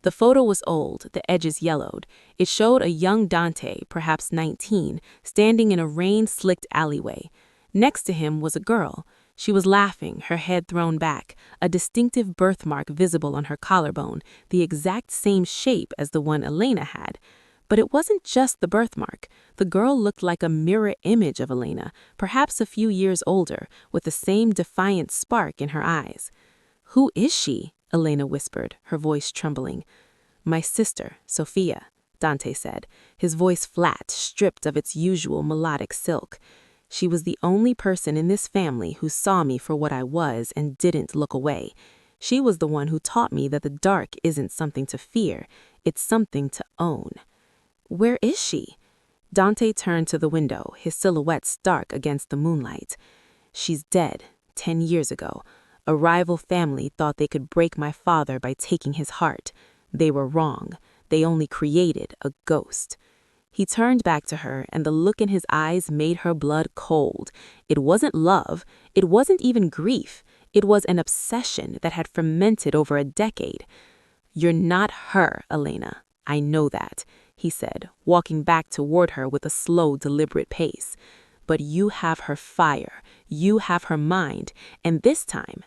The photo was old, the edges yellowed. It showed a young Dante, perhaps 19, standing in a rain-slicked alleyway. Next to him was a girl. She was laughing, her head thrown back, a distinctive birthmark visible on her collarbone, the exact same shape as the one Elena had. But it wasn't just the birthmark. The girl looked like a mirror image of Elena, perhaps a few years older, with the same defiant spark in her eyes. "Who is she?" Elena whispered, her voice trembling. "My sister, Sophia," Dante said, his voice flat, stripped of its usual melodic silk. "She was the only person in this family who saw me for what I was and didn't look away. She was the one who taught me that the dark isn't something to fear, it's something to own." "Where is she?" Dante turned to the window, his silhouette stark against the moonlight. "She's dead, 10 years ago. A rival family thought they could break my father by taking his heart. They were wrong. They only created a ghost." He turned back to her, and the look in his eyes made her blood cold. It wasn't love. It wasn't even grief. It was an obsession that had fermented over a decade. "You're not her, Elena. I know that," he said, walking back toward her with a slow, deliberate pace. "But you have her fire. You have her mind. And this time,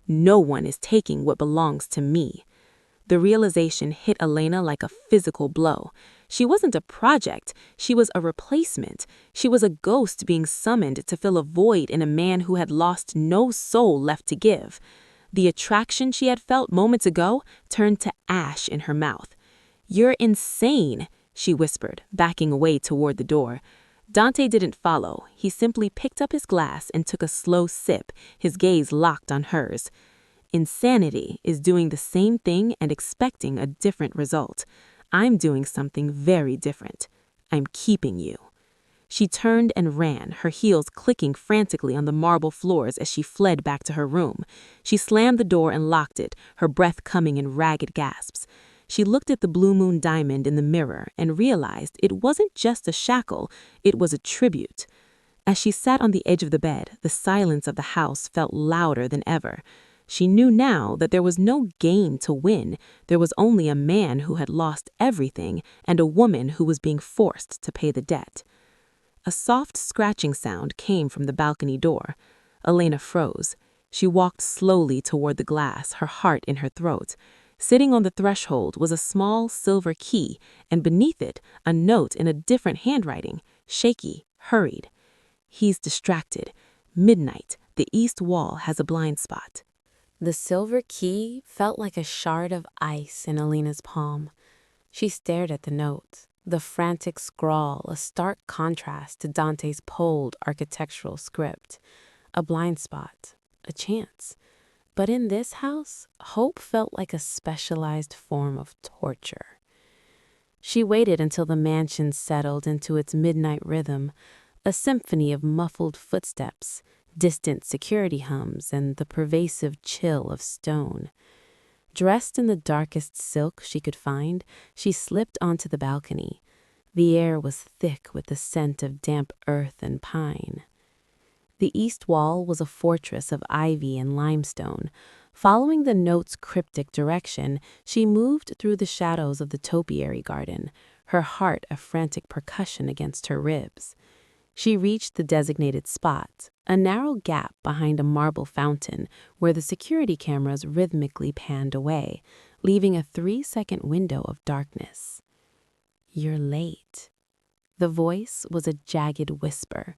no one is taking what belongs to me." The realization hit Elena like a physical blow. She wasn't a project. She was a replacement. She was a ghost being summoned to fill a void in a man who had lost no soul left to give. The attraction she had felt moments ago turned to ash in her mouth. "You're insane," she whispered, backing away toward the door. Dante didn't follow. He simply picked up his glass and took a slow sip, his gaze locked on hers. "Insanity is doing the same thing and expecting a different result. I'm doing something very different. I'm keeping you." She turned and ran, her heels clicking frantically on the marble floors as she fled back to her room. She slammed the door and locked it, her breath coming in ragged gasps. She looked at the blue moon diamond in the mirror and realized it wasn't just a shackle, it was a tribute. As she sat on the edge of the bed, the silence of the house felt louder than ever. She knew now that there was no game to win. There was only a man who had lost everything and a woman who was being forced to pay the debt. A soft scratching sound came from the balcony door. Elena froze. She walked slowly toward the glass, her heart in her throat. Sitting on the threshold was a small silver key, and beneath it, a note in a different handwriting, shaky, hurried. He's distracted. Midnight. The east wall has a blind spot. The silver key felt like a shard of ice in Elena's palm. She stared at the note, the frantic scrawl, a stark contrast to Dante's pulled architectural script. A blind spot, a chance. But in this house, hope felt like a specialized form of torture. She waited until the mansion settled into its midnight rhythm, a symphony of muffled footsteps, distant security hums, and the pervasive chill of stone. Dressed in the darkest silk she could find, she slipped onto the balcony. The air was thick with the scent of damp earth and pine. The east wall was a fortress of ivy and limestone. Following the note's cryptic direction, she moved through the shadows of the topiary garden, her heart a frantic percussion against her ribs. She reached the designated spot, a narrow gap behind a marble fountain where the security cameras rhythmically panned away, leaving a 3-second window of darkness. "You're late." The voice was a jagged whisper.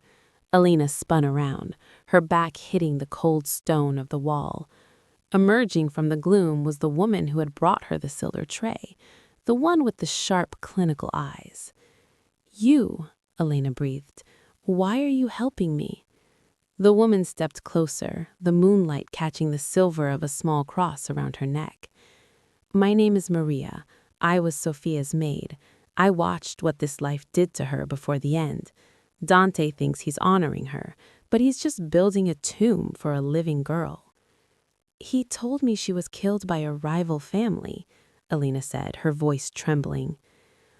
Elena spun around, her back hitting the cold stone of the wall. Emerging from the gloom was the woman who had brought her the silver tray, the one with the sharp, clinical eyes. "You," Elena breathed. "Why are you helping me?" The woman stepped closer, the moonlight catching the silver of a small cross around her neck. "My name is Maria. I was Sophia's maid. I watched what this life did to her before the end. Dante thinks he's honoring her, but he's just building a tomb for a living girl." "He told me she was killed by a rival family," Elena said, her voice trembling.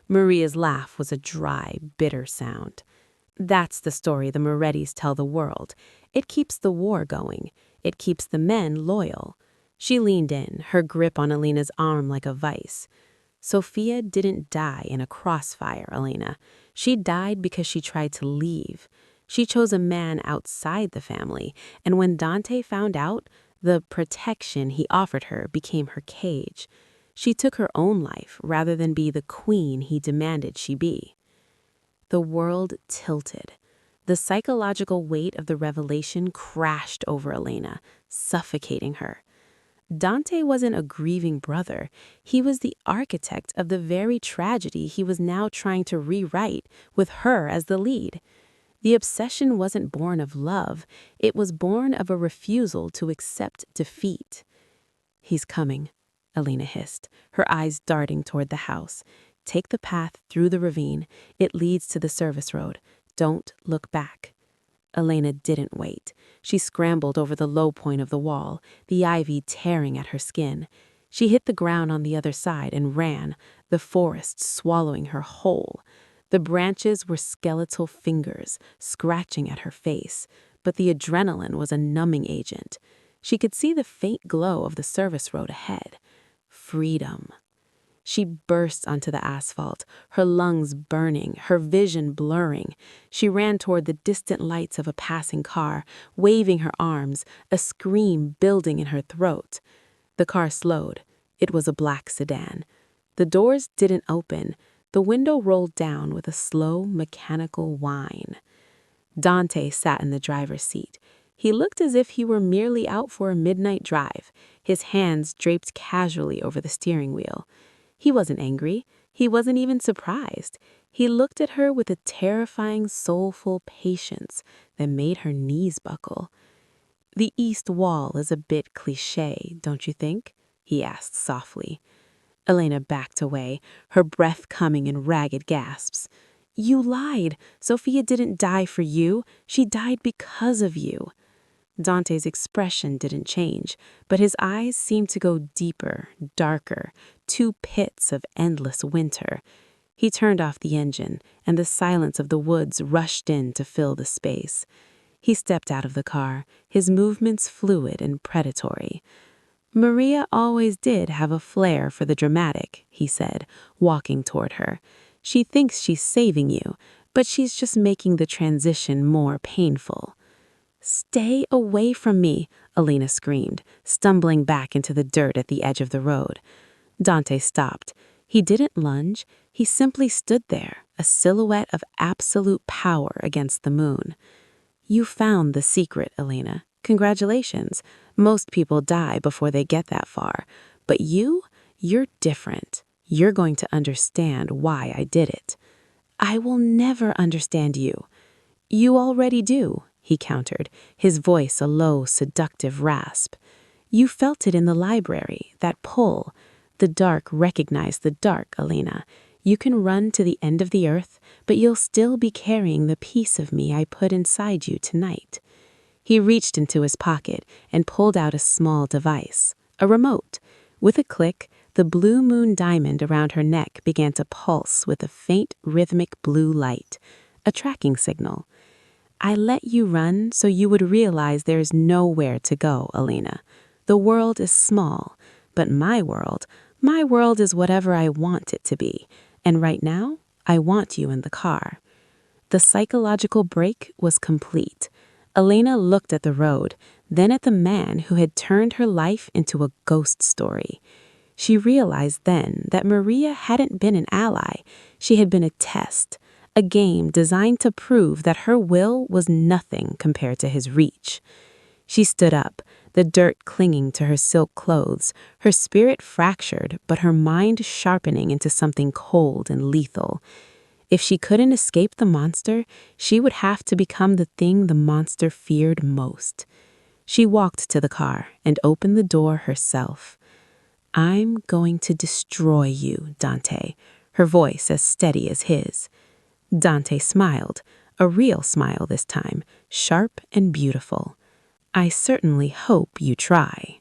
Maria's laugh was a dry, bitter sound. "That's the story the Morettis tell the world. It keeps the war going. It keeps the men loyal." She leaned in, her grip on Elena's arm like a vice. "Sophia didn't die in a crossfire, Elena. She died because she tried to leave. She chose a man outside the family, and when Dante found out, the protection he offered her became her cage. She took her own life rather than be the queen he demanded she be." The world tilted. The psychological weight of the revelation crashed over Elena, suffocating her. Dante wasn't a grieving brother. He was the architect of the very tragedy he was now trying to rewrite, with her as the lead. The obsession wasn't born of love. It was born of a refusal to accept defeat. "He's coming," Elena hissed, her eyes darting toward the house. "Take the path through the ravine. It leads to the service road. Don't look back." Elena didn't wait. She scrambled over the low point of the wall, the ivy tearing at her skin. She hit the ground on the other side and ran, the forest swallowing her whole. The branches were skeletal fingers, scratching at her face, but the adrenaline was a numbing agent. She could see the faint glow of the service road ahead. Freedom. She burst onto the asphalt, her lungs burning, her vision blurring. She ran toward the distant lights of a passing car, waving her arms, a scream building in her throat. The car slowed. It was a black sedan. The doors didn't open. The window rolled down with a slow, mechanical whine. Dante sat in the driver's seat. He looked as if he were merely out for a midnight drive, his hands draped casually over the steering wheel. He wasn't angry. He wasn't even surprised. He looked at her with a terrifying, soulful patience that made her knees buckle. "The east wall is a bit cliché, don't you think?" he asked softly. Elena backed away, her breath coming in ragged gasps. "You lied. Sophia didn't die for you. She died because of you." Dante's expression didn't change, but his eyes seemed to go deeper, darker, two pits of endless winter. He turned off the engine, and the silence of the woods rushed in to fill the space. He stepped out of the car, his movements fluid and predatory. Maria always did have a flair for the dramatic, he said, walking toward her. She thinks she's saving you, but she's just making the transition more painful. Stay away from me, Elena screamed, stumbling back into the dirt at the edge of the road. Dante stopped. He didn't lunge. He simply stood there, a silhouette of absolute power against the moon. You found the secret, Elena. Congratulations. Most people die before they get that far. But you're different. You're going to understand why I did it. I will never understand you. You already do, he countered, his voice a low, seductive rasp. You felt it in the library, that pull. The dark recognized the dark, Elena. You can run to the end of the earth, but you'll still be carrying the piece of me I put inside you tonight. He reached into his pocket and pulled out a small device, a remote. With a click, the blue moon diamond around her neck began to pulse with a faint, rhythmic blue light, a tracking signal. I let you run so you would realize there's nowhere to go, Elena. The world is small, but my world is whatever I want it to be, and right now, I want you in the car. The psychological break was complete. Elena looked at the road, then at the man who had turned her life into a ghost story. She realized then that Maria hadn't been an ally. She had been a test, a game designed to prove that her will was nothing compared to his reach. She stood up, the dirt clinging to her silk clothes, her spirit fractured, but her mind sharpening into something cold and lethal. If she couldn't escape the monster, she would have to become the thing the monster feared most. She walked to the car and opened the door herself. I'm going to destroy you, Dante, her voice as steady as his. Dante smiled, a real smile this time, sharp and beautiful. I certainly hope you try.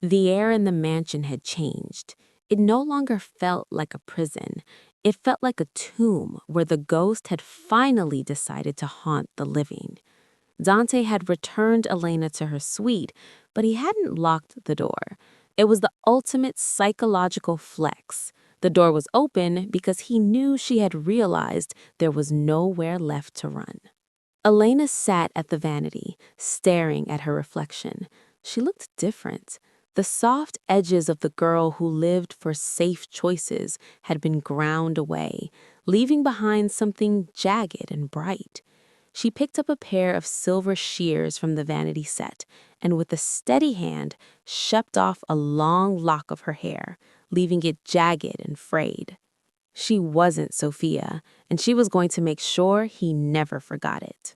The air in the mansion had changed. It no longer felt like a prison. It felt like a tomb where the ghost had finally decided to haunt the living. Dante had returned Elena to her suite, but he hadn't locked the door. It was the ultimate psychological flex. The door was open because he knew she had realized there was nowhere left to run. Elena sat at the vanity, staring at her reflection. She looked different. The soft edges of the girl who lived for safe choices had been ground away, leaving behind something jagged and bright. She picked up a pair of silver shears from the vanity set and with a steady hand shept off a long lock of her hair, leaving it jagged and frayed. She wasn't Sophia, and she was going to make sure he never forgot it.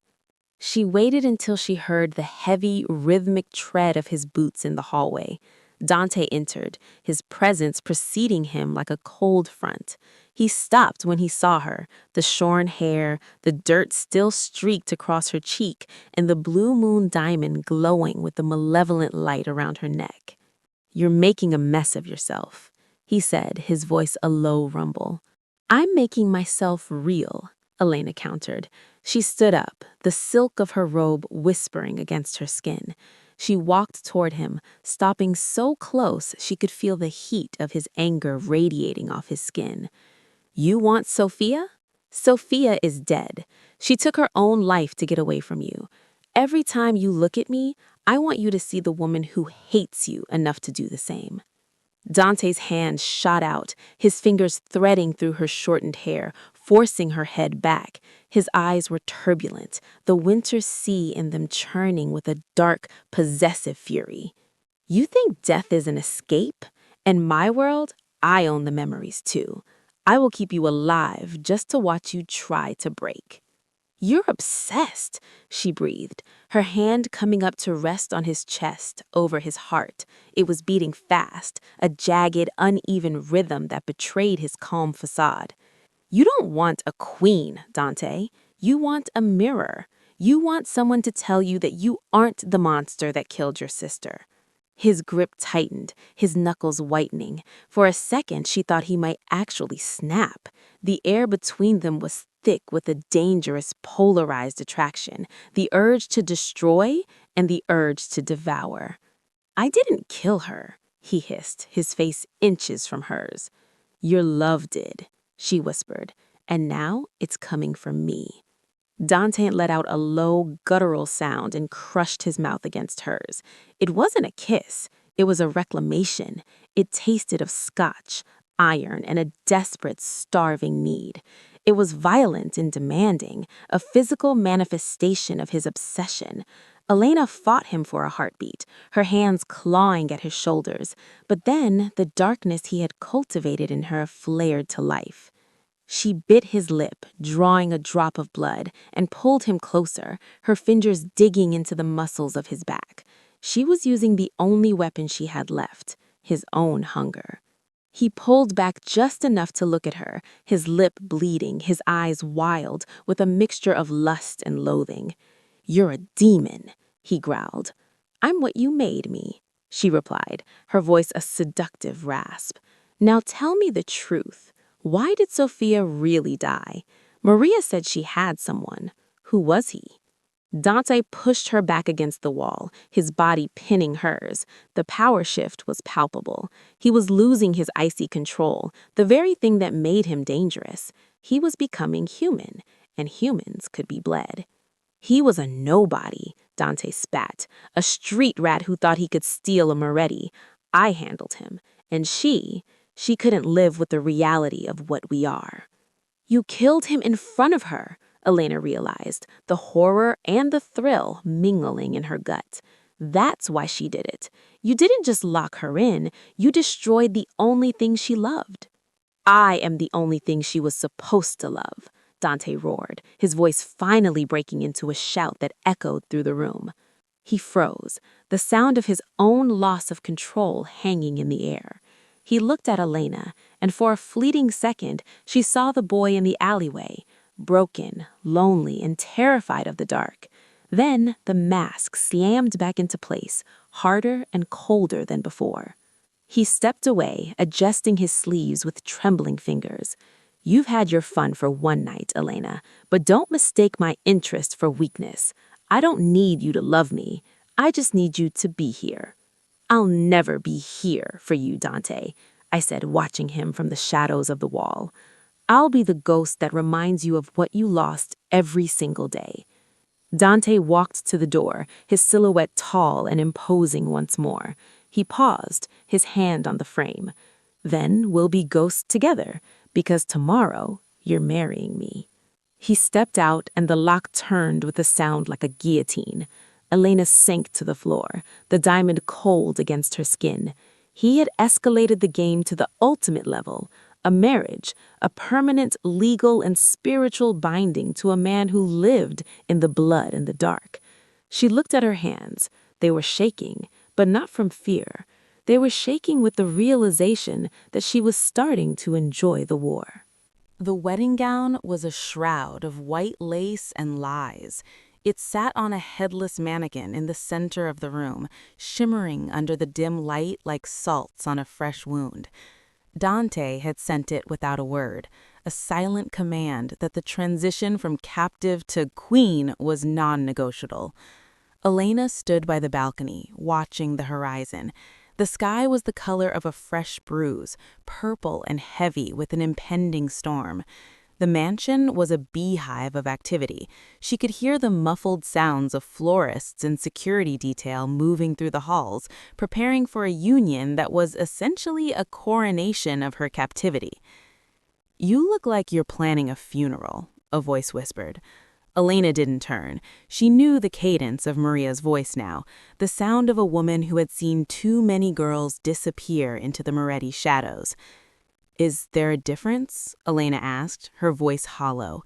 She waited until she heard the heavy, rhythmic tread of his boots in the hallway. Dante entered, his presence preceding him like a cold front. He stopped when he saw her, the shorn hair, the dirt still streaked across her cheek, and the blue moon diamond glowing with the malevolent light around her neck. You're making a mess of yourself, he said, his voice a low rumble. I'm making myself real, Elena countered. She stood up, the silk of her robe whispering against her skin. She walked toward him, stopping so close she could feel the heat of his anger radiating off his skin. You want Sophia? Sophia is dead. She took her own life to get away from you. Every time you look at me, I want you to see the woman who hates you enough to do the same. Dante's hand shot out, his fingers threading through her shortened hair, forcing her head back. His eyes were turbulent, the winter sea in them churning with a dark, possessive fury. You think death is an escape? In my world, I own the memories too. I will keep you alive just to watch you try to break. You're obsessed, she breathed, her hand coming up to rest on his chest, over his heart. It was beating fast, a jagged, uneven rhythm that betrayed his calm facade. You don't want a queen, Dante. You want a mirror. You want someone to tell you that you aren't the monster that killed your sister. His grip tightened, his knuckles whitening. For a second, she thought he might actually snap. The air between them was thick with a dangerous, polarized attraction, the urge to destroy and the urge to devour. "I didn't kill her," he hissed, his face inches from hers. "Your love did," she whispered, "and now it's coming from me." Dante let out a low, guttural sound and crushed his mouth against hers. It wasn't a kiss. It was a reclamation. It tasted of scotch, iron, and a desperate, starving need. It was violent and demanding, a physical manifestation of his obsession. Elena fought him for a heartbeat, her hands clawing at his shoulders, but then the darkness he had cultivated in her flared to life. She bit his lip, drawing a drop of blood, and pulled him closer, her fingers digging into the muscles of his back. She was using the only weapon she had left, his own hunger. He pulled back just enough to look at her, his lip bleeding, his eyes wild, with a mixture of lust and loathing. "You're a demon," he growled. "I'm what you made me," she replied, her voice a seductive rasp. "Now tell me the truth. Why did Sophia really die? Maria said she had someone. Who was he?" Dante pushed her back against the wall, his body pinning hers. The power shift was palpable. He was losing his icy control, the very thing that made him dangerous. He was becoming human, and humans could be bled. He was a nobody, Dante spat, a street rat who thought he could steal a Moretti. I handled him, and she couldn't live with the reality of what we are. "You killed him in front of her," Elena realized, the horror and the thrill mingling in her gut. That's why she did it. You didn't just lock her in, you destroyed the only thing she loved. "I am the only thing she was supposed to love," Dante roared, his voice finally breaking into a shout that echoed through the room. He froze, the sound of his own loss of control hanging in the air. He looked at Elena, and for a fleeting second, she saw the boy in the alleyway, broken, lonely, and terrified of the dark. Then the mask slammed back into place, harder and colder than before. He stepped away, adjusting his sleeves with trembling fingers. "You've had your fun for one night, Elena, but don't mistake my interest for weakness. I don't need you to love me. I just need you to be here." "I'll never be here for you, Dante," I said, watching him from the shadows of the wall. "I'll be the ghost that reminds you of what you lost every single day." Dante walked to the door, his silhouette tall and imposing once more. He paused, his hand on the frame. "Then we'll be ghosts together, because tomorrow you're marrying me." He stepped out, and the lock turned with a sound like a guillotine. Elena sank to the floor, the diamond cold against her skin. He had escalated the game to the ultimate level, a marriage, a permanent legal and spiritual binding to a man who lived in the blood and the dark. She looked at her hands. They were shaking, but not from fear. They were shaking with the realization that she was starting to enjoy the war. The wedding gown was a shroud of white lace and lies. It sat on a headless mannequin in the center of the room, shimmering under the dim light like salts on a fresh wound. Dante had sent it without a word, a silent command that the transition from captive to queen was non-negotiable. Elena stood by the balcony, watching the horizon. The sky was the color of a fresh bruise, purple and heavy with an impending storm. The mansion was a beehive of activity. She could hear the muffled sounds of florists and security detail moving through the halls, preparing for a union that was essentially a coronation of her captivity. "You look like you're planning a funeral," a voice whispered. Elena didn't turn. She knew the cadence of Maria's voice now, the sound of a woman who had seen too many girls disappear into the Moretti shadows. "Is there a difference?" Elena asked, her voice hollow.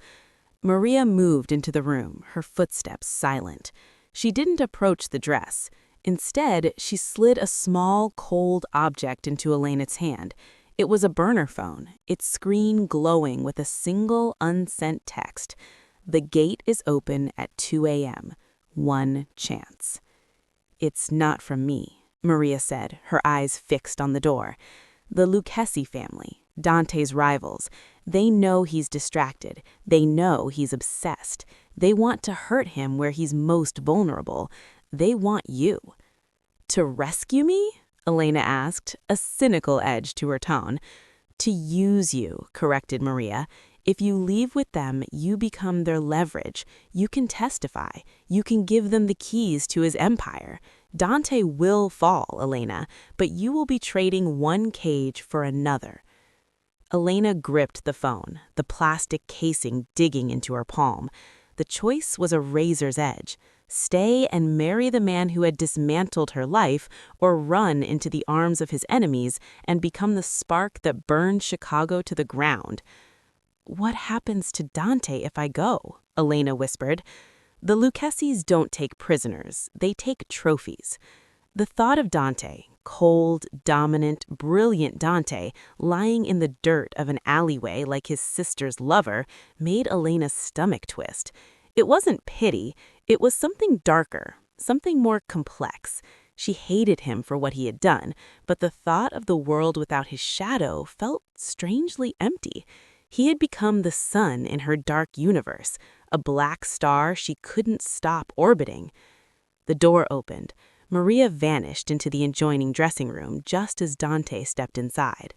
Maria moved into the room, her footsteps silent. She didn't approach the dress. Instead, she slid a small, cold object into Elena's hand. It was a burner phone, its screen glowing with a single unsent text. "The gate is open at 2 a.m. One chance." "It's not from me," Maria said, her eyes fixed on the door. The Lucchesi family, Dante's rivals, they know he's distracted. They know he's obsessed. They want to hurt him where he's most vulnerable. They want you. To rescue me? Elena asked, a cynical edge to her tone. To use you, corrected Maria. If you leave with them, you become their leverage. You can testify. You can give them the keys to his empire. Dante will fall, Elena, but you will be trading one cage for another. Elena gripped the phone, the plastic casing digging into her palm. The choice was a razor's edge. Stay and marry the man who had dismantled her life, or run into the arms of his enemies and become the spark that burned Chicago to the ground. What happens to Dante if I go? Elena whispered. The Lucchesis don't take prisoners, they take trophies. The thought of Dante, cold, dominant, brilliant Dante, lying in the dirt of an alleyway like his sister's lover, made Elena's stomach twist. It wasn't pity, it was something darker, something more complex. She hated him for what he had done, but the thought of the world without his shadow felt strangely empty. He had become the sun in her dark universe, a black star she couldn't stop orbiting. The door opened. Maria vanished into the adjoining dressing room just as Dante stepped inside.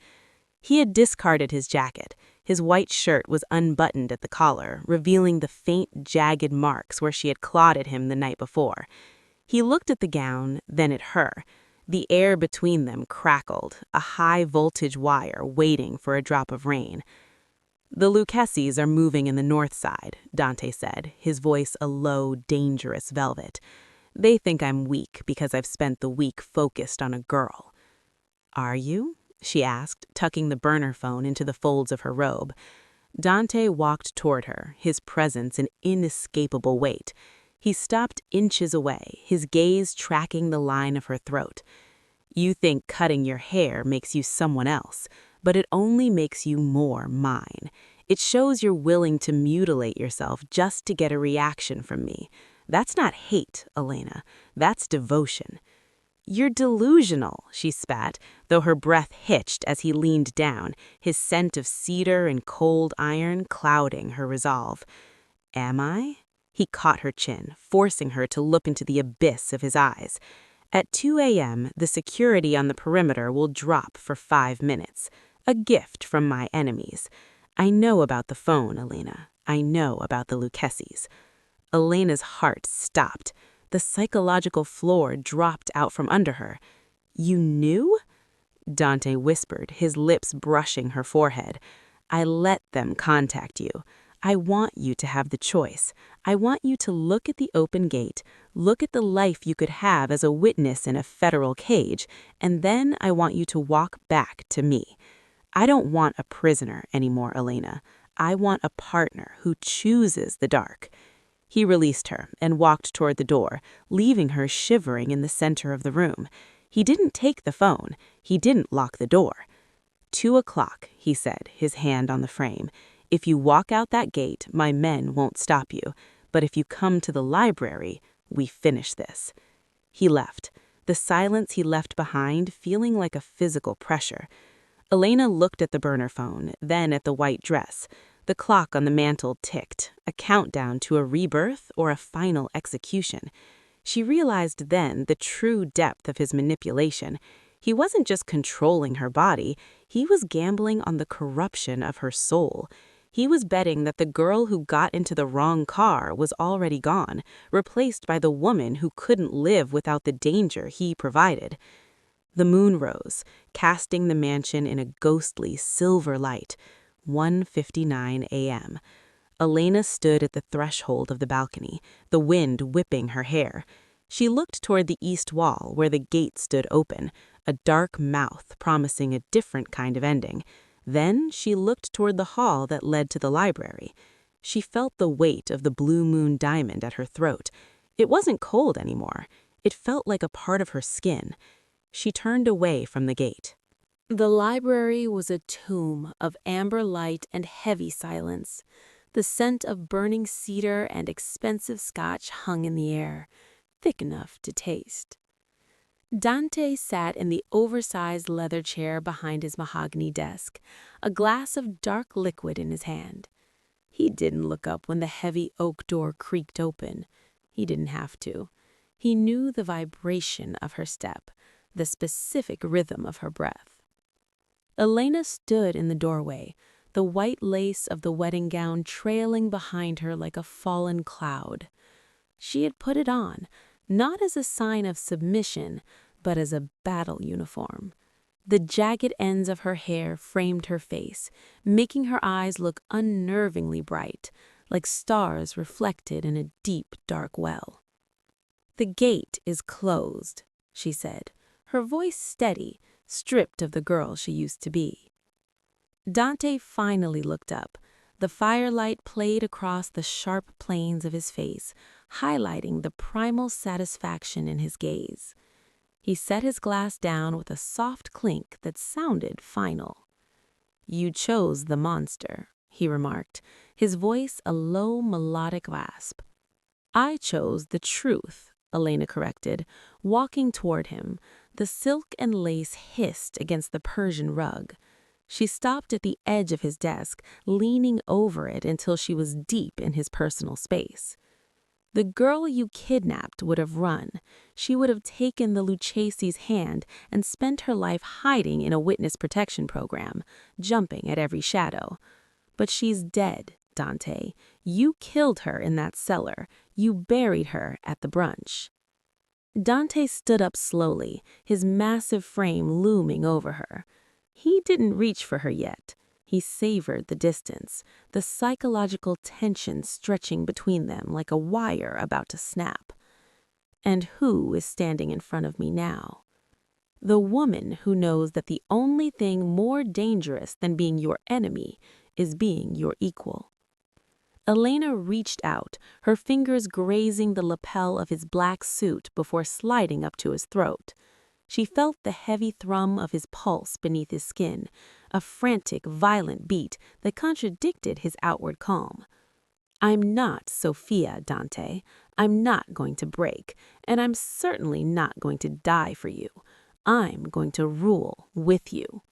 He had discarded his jacket. His white shirt was unbuttoned at the collar, revealing the faint, jagged marks where she had clawed at him the night before. He looked at the gown, then at her. The air between them crackled, a high-voltage wire waiting for a drop of rain. The Lucchesis are moving in the north side, Dante said, his voice a low, dangerous velvet. They think I'm weak because I've spent the week focused on a girl. Are you? She asked, tucking the burner phone into the folds of her robe. Dante walked toward her, his presence an inescapable weight. He stopped inches away, his gaze tracking the line of her throat. You think cutting your hair makes you someone else, but it only makes you more mine. It shows you're willing to mutilate yourself just to get a reaction from me. That's not hate, Elena. That's devotion. You're delusional, she spat, though her breath hitched as he leaned down, his scent of cedar and cold iron clouding her resolve. Am I? He caught her chin, forcing her to look into the abyss of his eyes. At 2 a.m., the security on the perimeter will drop for 5 minutes. A gift from my enemies. I know about the phone, Elena. I know about the Lucchesis. Elena's heart stopped. The psychological floor dropped out from under her. You knew? Dante whispered, his lips brushing her forehead. I let them contact you. I want you to have the choice. I want you to look at the open gate, look at the life you could have as a witness in a federal cage, and then I want you to walk back to me. I don't want a prisoner anymore, Elena. I want a partner who chooses the dark. He released her and walked toward the door, leaving her shivering in the center of the room. He didn't take the phone. He didn't lock the door. 2 o'clock, he said, his hand on the frame. If you walk out that gate, my men won't stop you. But if you come to the library, we finish this. He left, the silence he left behind feeling like a physical pressure. Elena looked at the burner phone, then at the white dress. The clock on the mantel ticked, a countdown to a rebirth or a final execution. She realized then the true depth of his manipulation. He wasn't just controlling her body, he was gambling on the corruption of her soul. He was betting that the girl who got into the wrong car was already gone, replaced by the woman who couldn't live without the danger he provided. The moon rose, casting the mansion in a ghostly silver light. 1:59 a.m. Elena stood at the threshold of the balcony, the wind whipping her hair. She looked toward the east wall where the gate stood open, a dark mouth promising a different kind of ending. Then she looked toward the hall that led to the library. She felt the weight of the blue moon diamond at her throat. It wasn't cold anymore. It felt like a part of her skin. She turned away from the gate. The library was a tomb of amber light and heavy silence. The scent of burning cedar and expensive scotch hung in the air, thick enough to taste. Dante sat in the oversized leather chair behind his mahogany desk, a glass of dark liquid in his hand. He didn't look up when the heavy oak door creaked open. He didn't have to. He knew the vibration of her step, the specific rhythm of her breath. Elena stood in the doorway, the white lace of the wedding gown trailing behind her like a fallen cloud. She had put it on, not as a sign of submission, but as a battle uniform. The jagged ends of her hair framed her face, making her eyes look unnervingly bright, like stars reflected in a deep, dark well. "The gate is closed," she said, her voice steady, stripped of the girl she used to be. Dante finally looked up. The firelight played across the sharp planes of his face, highlighting the primal satisfaction in his gaze. He set his glass down with a soft clink that sounded final. "You chose the monster," he remarked, his voice a low melodic rasp. "I chose the truth," Elena corrected, walking toward him. The silk and lace hissed against the Persian rug. She stopped at the edge of his desk, leaning over it until she was deep in his personal space. "The girl you kidnapped would have run. She would have taken the Lucchese's hand and spent her life hiding in a witness protection program, jumping at every shadow. But she's dead, Dante. You killed her in that cellar. You buried her at the brunch." Dante stood up slowly, his massive frame looming over her. He didn't reach for her yet. He savored the distance, the psychological tension stretching between them like a wire about to snap. "And who is standing in front of me now? The woman who knows that the only thing more dangerous than being your enemy is being your equal." Elena reached out, her fingers grazing the lapel of his black suit before sliding up to his throat. She felt the heavy thrum of his pulse beneath his skin, a frantic, violent beat that contradicted his outward calm. "I'm not Sophia, Dante. I'm not going to break, and I'm certainly not going to die for you. I'm going to rule with you."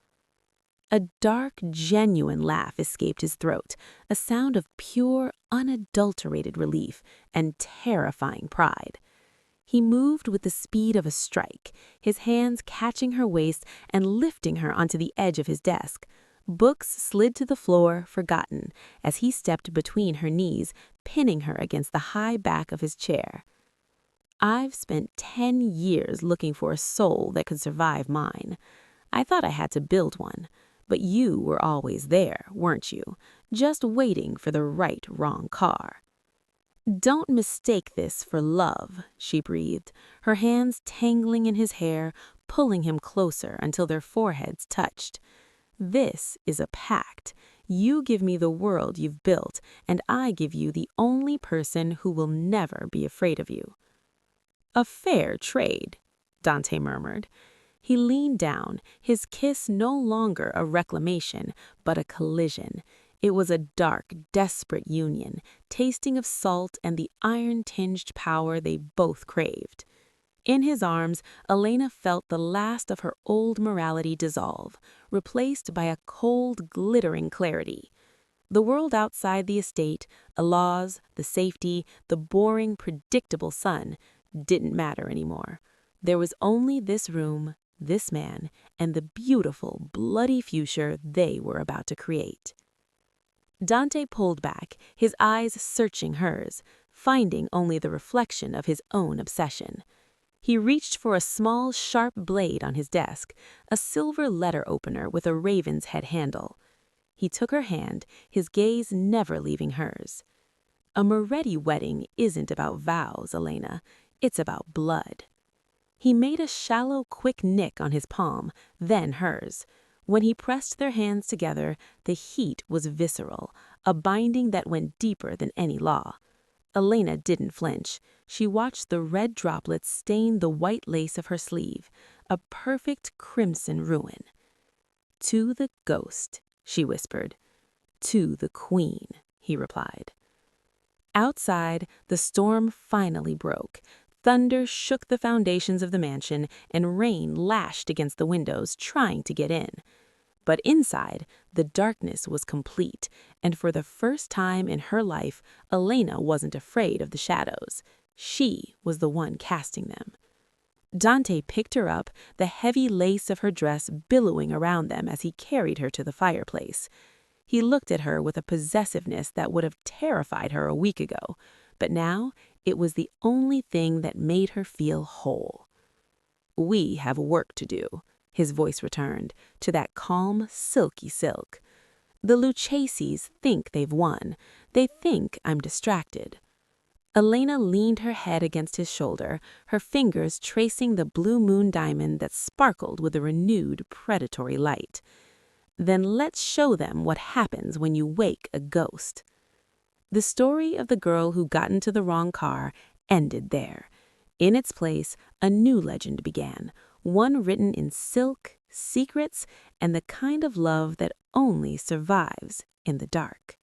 A dark, genuine laugh escaped his throat, a sound of pure, unadulterated relief and terrifying pride. He moved with the speed of a strike, his hands catching her waist and lifting her onto the edge of his desk. Books slid to the floor, forgotten, as he stepped between her knees, pinning her against the high back of his chair. "I've spent 10 years looking for a soul that could survive mine. I thought I had to build one. But you were always there, weren't you? Just waiting for the right wrong car." "Don't mistake this for love," she breathed, her hands tangling in his hair, pulling him closer until their foreheads touched. "This is a pact. You give me the world you've built, and I give you the only person who will never be afraid of you." "A fair trade," Dante murmured. He leaned down, his kiss no longer a reclamation, but a collision. It was a dark, desperate union, tasting of salt and the iron-tinged power they both craved. In his arms, Elena felt the last of her old morality dissolve, replaced by a cold, glittering clarity. The world outside the estate, the laws, the safety, the boring, predictable sun, didn't matter anymore. There was only this room, this man, and the beautiful, bloody future they were about to create. Dante pulled back, his eyes searching hers, finding only the reflection of his own obsession. He reached for a small, sharp blade on his desk, a silver letter opener with a raven's head handle. He took her hand, his gaze never leaving hers. "A Moretti wedding isn't about vows, Elena. It's about blood." He made a shallow, quick nick on his palm, then hers. When he pressed their hands together, the heat was visceral, a binding that went deeper than any law. Elena didn't flinch. She watched the red droplets stain the white lace of her sleeve, a perfect crimson ruin. "To the ghost," she whispered. "To the queen," he replied. Outside, the storm finally broke. Thunder shook the foundations of the mansion, and rain lashed against the windows, trying to get in. But inside, the darkness was complete, and for the first time in her life, Elena wasn't afraid of the shadows. She was the one casting them. Dante picked her up, the heavy lace of her dress billowing around them as he carried her to the fireplace. He looked at her with a possessiveness that would have terrified her a week ago, but now it was the only thing that made her feel whole. "We have work to do," his voice returned, to that calm, silky silk. "The Lucchese's think they've won. They think I'm distracted." Elena leaned her head against his shoulder, her fingers tracing the blue moon diamond that sparkled with a renewed predatory light. "Then let's show them what happens when you wake a ghost." The story of the girl who got into the wrong car ended there. In its place, a new legend began, one written in silk, secrets, and the kind of love that only survives in the dark.